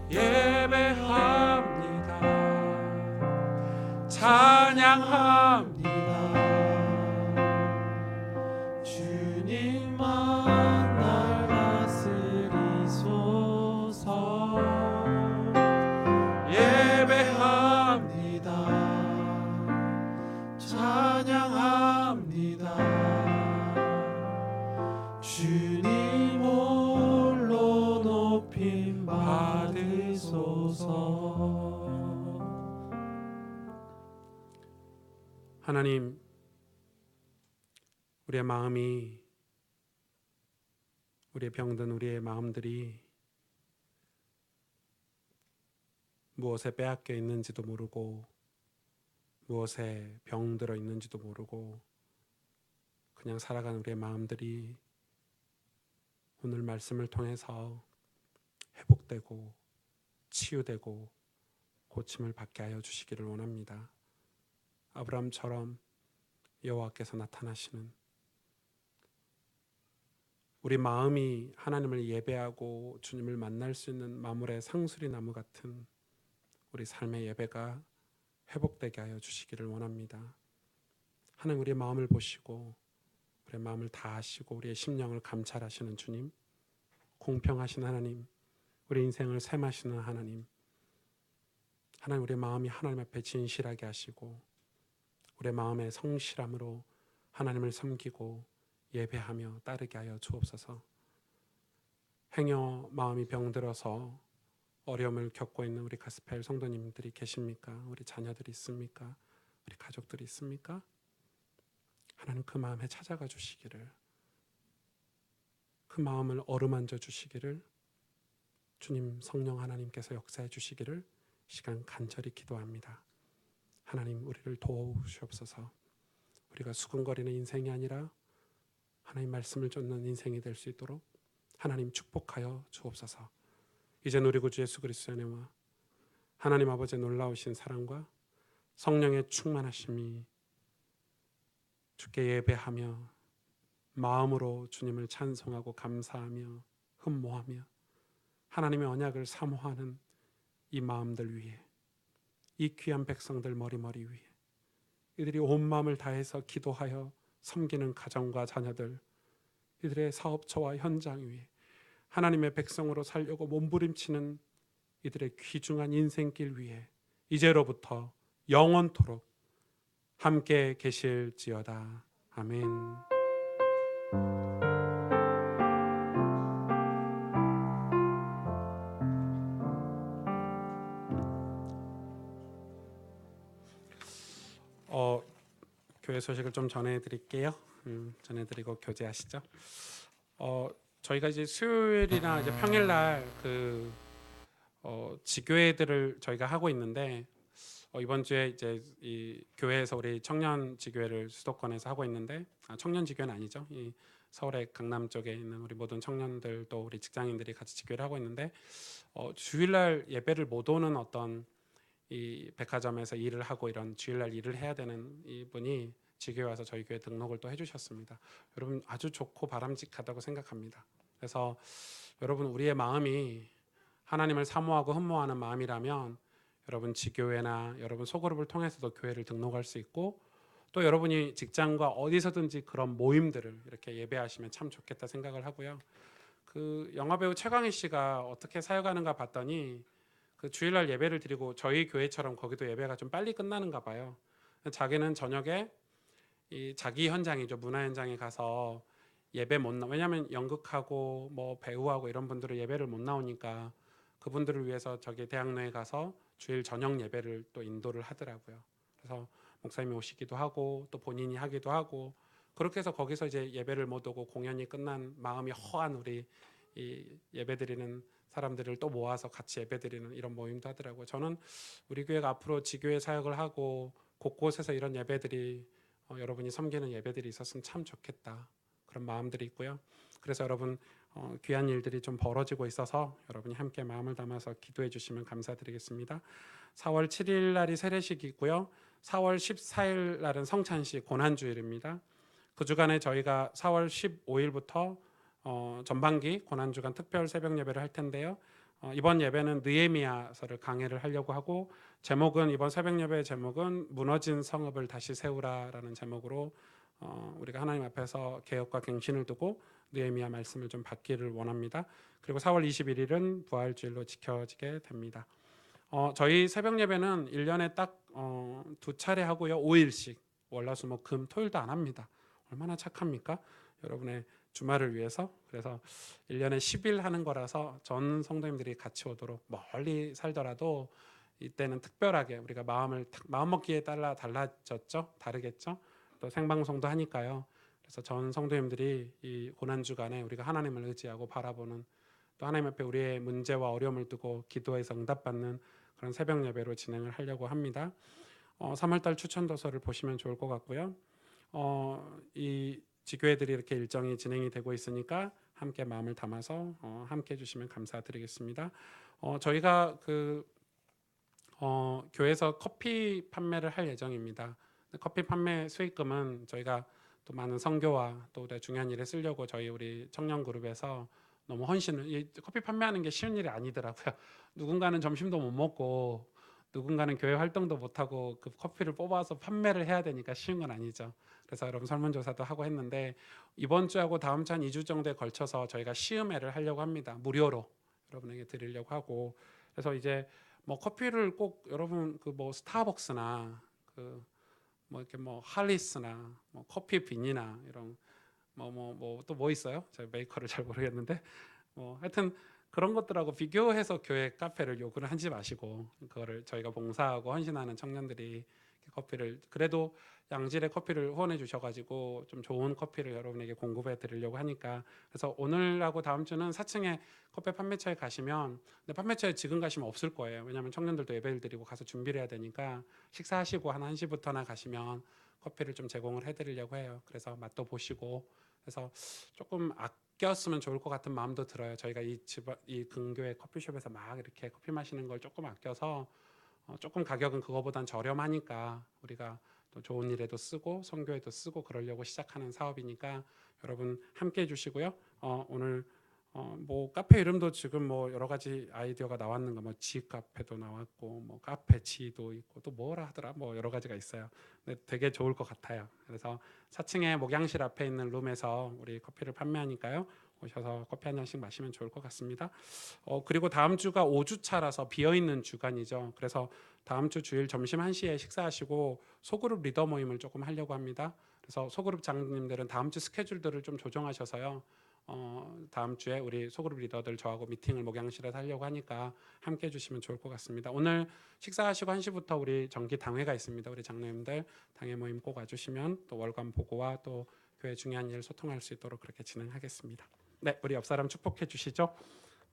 예배합니다. 찬양합니다. 주님만 날 다스리소서. 예배합니다. 찬양합니다. 주님 홀로 높임 받으소서. 하나님, 우리의 마음이, 우리의 병든 우리의 마음들이 무엇에 빼앗겨 있는지도 모르고 무엇에 병들어 있는지도 모르고 그냥 살아가는 우리의 마음들이 오늘 말씀을 통해서 회복되고 치유되고 고침을 받게 하여 주시기를 원합니다. 아브라함처럼 여호와께서 나타나시는, 우리 마음이 하나님을 예배하고 주님을 만날 수 있는 마물의 상수리 나무 같은 우리 삶의 예배가 회복되게 하여 주시기를 원합니다. 하나님, 우리의 마음을 보시고 우리의 마음을 다 아시고 우리의 심령을 감찰하시는 주님, 공평하신 하나님, 우리 인생을 셈하시는 하나님, 하나님, 우리의 마음이 하나님 앞에 진실하게 하시고 우리의 마음의 성실함으로 하나님을 섬기고 예배하며 따르게 하여 주옵소서. 행여 마음이 병들어서 어려움을 겪고 있는 우리 가스펠 성도님들이 계십니까? 우리 자녀들이 있습니까? 우리 가족들이 있습니까? 하나님, 그 마음에 찾아가 주시기를, 그 마음을 어루만져 주시기를, 주님 성령 하나님께서 역사해 주시기를 시간 간절히 기도합니다. 하나님, 우리를 도우시옵소서. 우리가 수근거리는 인생이 아니라 하나님 말씀을 쫓는 인생이 될 수 있도록 하나님 축복하여 주옵소서. 이제 우리 구주 예수 그리스도의 은혜와 하나님 아버지의 놀라우신 사랑과 성령의 충만하심이 주께 예배하며 마음으로 주님을 찬송하고 감사하며 흠모하며 하나님의 언약을 사모하는 이 마음들 위에, 이 귀한 백성들 머리머리 위에, 이들이 온 마음을 다해서 기도하여 섬기는 가정과 자녀들, 이들의 사업처와 현장 위에 하나님의 백성으로 살려고 몸부림치는 이들의 귀중한 인생길 위에 이제로부터 영원토록 함께 계실지어다. 아멘. 교회 소식을 좀 전해드릴게요. 전해드리고 교제하시죠. 저희가 이제 수요일이나 이제 평일날 지교회들을 저희가 하고 있는데, 이번 주에 이제 이 교회에서 우리 청년 지교회를 수도권에서 하고 있는데, 청년 지교회는 아니죠. 이 서울의 강남 쪽에 있는 우리 모든 청년들도 우리 직장인들이 같이 지교회를 하고 있는데, 주일날 예배를 못 오는 어떤 이 백화점에서 일을 하고 이런 주일날 일을 해야 되는 이분이 지교회 와서 저희 교회 등록을 또 해주셨습니다. 여러분, 아주 좋고 바람직하다고 생각합니다. 그래서 여러분, 우리의 마음이 하나님을 사모하고 흠모하는 마음이라면 여러분 지교회나 여러분 소그룹을 통해서도 교회를 등록할 수 있고, 또 여러분이 직장과 어디서든지 그런 모임들을 이렇게 예배하시면 참 좋겠다 생각을 하고요. 그 영화배우 최광희 씨가 어떻게 사역하는가 봤더니 그 주일날 예배를 드리고 저희 교회처럼 거기도 예배가 좀 빨리 끝나는가 봐요. 자기는 저녁에 이 자기 현장이죠, 문화 현장에 가서 예배 못 나. 왜냐하면 연극하고 뭐 배우하고 이런 분들은 예배를 못 나오니까 그분들을 위해서 저기 대학로에 가서 주일 저녁 예배를 또 인도를 하더라고요. 그래서 목사님이 오시기도 하고 또 본인이 하기도 하고, 그렇게 해서 거기서 이제 예배를 못 오고 공연이 끝난 마음이 허한 우리 이 예배드리는 사람들을 또 모아서 같이 예배드리는 이런 모임도 하더라고요. 저는 우리 교회가 앞으로 지교회 사역을 하고 곳곳에서 이런 예배들이 여러분이 섬기는 예배들이 있었으면 참 좋겠다, 그런 마음들이 있고요. 그래서 여러분 귀한 일들이 좀 벌어지고 있어서 여러분이 함께 마음을 담아서 기도해 주시면 감사드리겠습니다. 4월 7일 날이 세례식이고요. 4월 14일 날은 성찬식 고난주일입니다. 그 주간에 저희가 4월 15일부터 전반기 고난주간 특별 새벽 예배를 할 텐데요. 이번 예배는 느헤미야서를 강해를 하려고 하고, 제목은 이번 새벽 예배의 제목은 무너진 성읍을 다시 세우라라는 제목으로 우리가 하나님 앞에서 개혁과 갱신을 두고 느헤미야 말씀을 좀 받기를 원합니다. 그리고 4월 21일은 부활주일로 지켜지게 됩니다. 저희 새벽 예배는 1년에 딱 2차례 하고요. 5일씩 월화수목금 토요일도 안 합니다. 얼마나 착합니까? 여러분의 주말을 위해서. 그래서 1년에 10일 하는 거라서 전 성도님들이 같이 오도록, 멀리 살더라도 이때는 특별하게 우리가 마음 먹기에 따라 달라졌죠. 다르겠죠. 또 생방송도 하니까요. 그래서 전 성도님들이 이 고난 주간에 우리가 하나님을 의지하고 바라보는, 또 하나님 앞에 우리의 문제와 어려움을 두고 기도해서 응답받는 그런 새벽 예배로 진행을 하려고 합니다. 3월달 추천 도서를 보시면 좋을 것 같고요. 이 지교회들이 이렇게 일정이 진행이 되고 있으니까 함께 마음을 담아서 함께 해주시면 감사드리겠습니다. 저희가 교회에서 커피 판매를 할 예정입니다. 커피 판매 수익금은 저희가 또 많은 선교와 또 중요한 일에 쓰려고 우리 청년 그룹에서 너무 헌신을, 이 커피 판매하는 게 쉬운 일이 아니더라고요. 누군가는 점심도 못 먹고 누군가는 교회 활동도 못 하고 그 커피를 뽑아서 판매를 해야 되니까 쉬운 건 아니죠. 그래서 여러분 설문조사도 하고 했는데, 이번 주하고 다음 주 한 2주 정도에 걸쳐서 저희가 시음회를 하려고 합니다. 무료로 여러분에게 드리려고 하고. 그래서 이제 뭐 커피를 꼭 여러분 스타벅스나 이렇게 할리스나 커피 빈이나 이런 또 뭐 있어요? 제가 메이커를 잘 모르겠는데 하여튼 그런 것들하고 비교해서 교회 카페를 요구를 하지 마시고, 그거를 저희가 봉사하고 헌신하는 청년들이 커피를, 그래도 양질의 커피를 후원해 주셔가지고 좀 좋은 커피를 여러분에게 공급해 드리려고 하니까. 그래서 오늘하고 다음 주는 4층에 커피 판매처에 가시면, 근데 판매처에 지금 가시면 없을 거예요. 왜냐하면 청년들도 예배를 드리고 가서 준비를 해야 되니까 식사하시고 한 1시부터나 가시면 커피를 좀 제공을 해드리려고 해요. 그래서 맛도 보시고, 그래서 조금 아꼈으면 좋을 것 같은 마음도 들어요. 저희가 이 근교의 커피숍에서 막 이렇게 커피 마시는 걸 조금 아껴서 조금 가격은 그거보단 저렴하니까 우리가 또 좋은 일에도 쓰고 선교에도 쓰고 그러려고 시작하는 사업이니까 여러분 함께 해주시고요. 오늘 카페 이름도 지금 여러 가지 아이디어가 나왔는가, 지 카페도 나왔고 카페지도 있고 또 뭐라 하더라, 여러 가지가 있어요. 근데 되게 좋을 것 같아요. 그래서 4층에 목양실 앞에 있는 룸에서 우리 커피를 판매하니까요. 오셔서 커피 한 잔씩 마시면 좋을 것 같습니다. 그리고 다음 주가 5주차라서 비어있는 주간이죠. 그래서 다음 주 주일 점심 1시에 식사하시고 소그룹 리더 모임을 조금 하려고 합니다. 그래서 소그룹 장님들은 다음 주 스케줄들을 좀 조정하셔서요. 다음 주에 우리 소그룹 리더들 저하고 미팅을 목양실에서 하려고 하니까 함께 해주시면 좋을 것 같습니다. 오늘 식사하시고 1시부터 우리 정기 당회가 있습니다. 우리 장로님들 당회 모임 꼭 와주시면 또 월간 보고와 또 교회 중요한 일 소통할 수 있도록 그렇게 진행하겠습니다. 네, 우리 옆 사람 축복해 주시죠.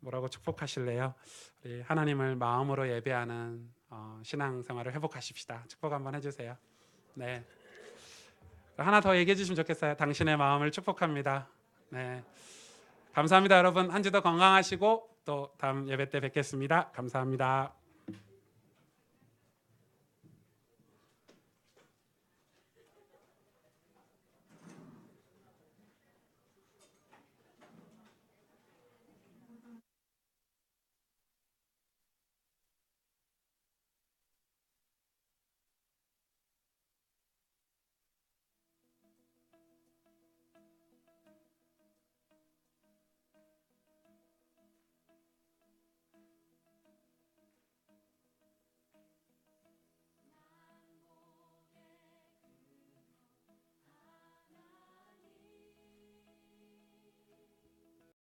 뭐라고 축복하실래요? 우리 하나님을 마음으로 예배하는 신앙생활을 회복하십시다. 축복 한번 해주세요. 네. 하나 더 얘기해 주시면 좋겠어요. 당신의 마음을 축복합니다. 네. 감사합니다, 여러분. 한 주 더 건강하시고 또 다음 예배 때 뵙겠습니다. 감사합니다.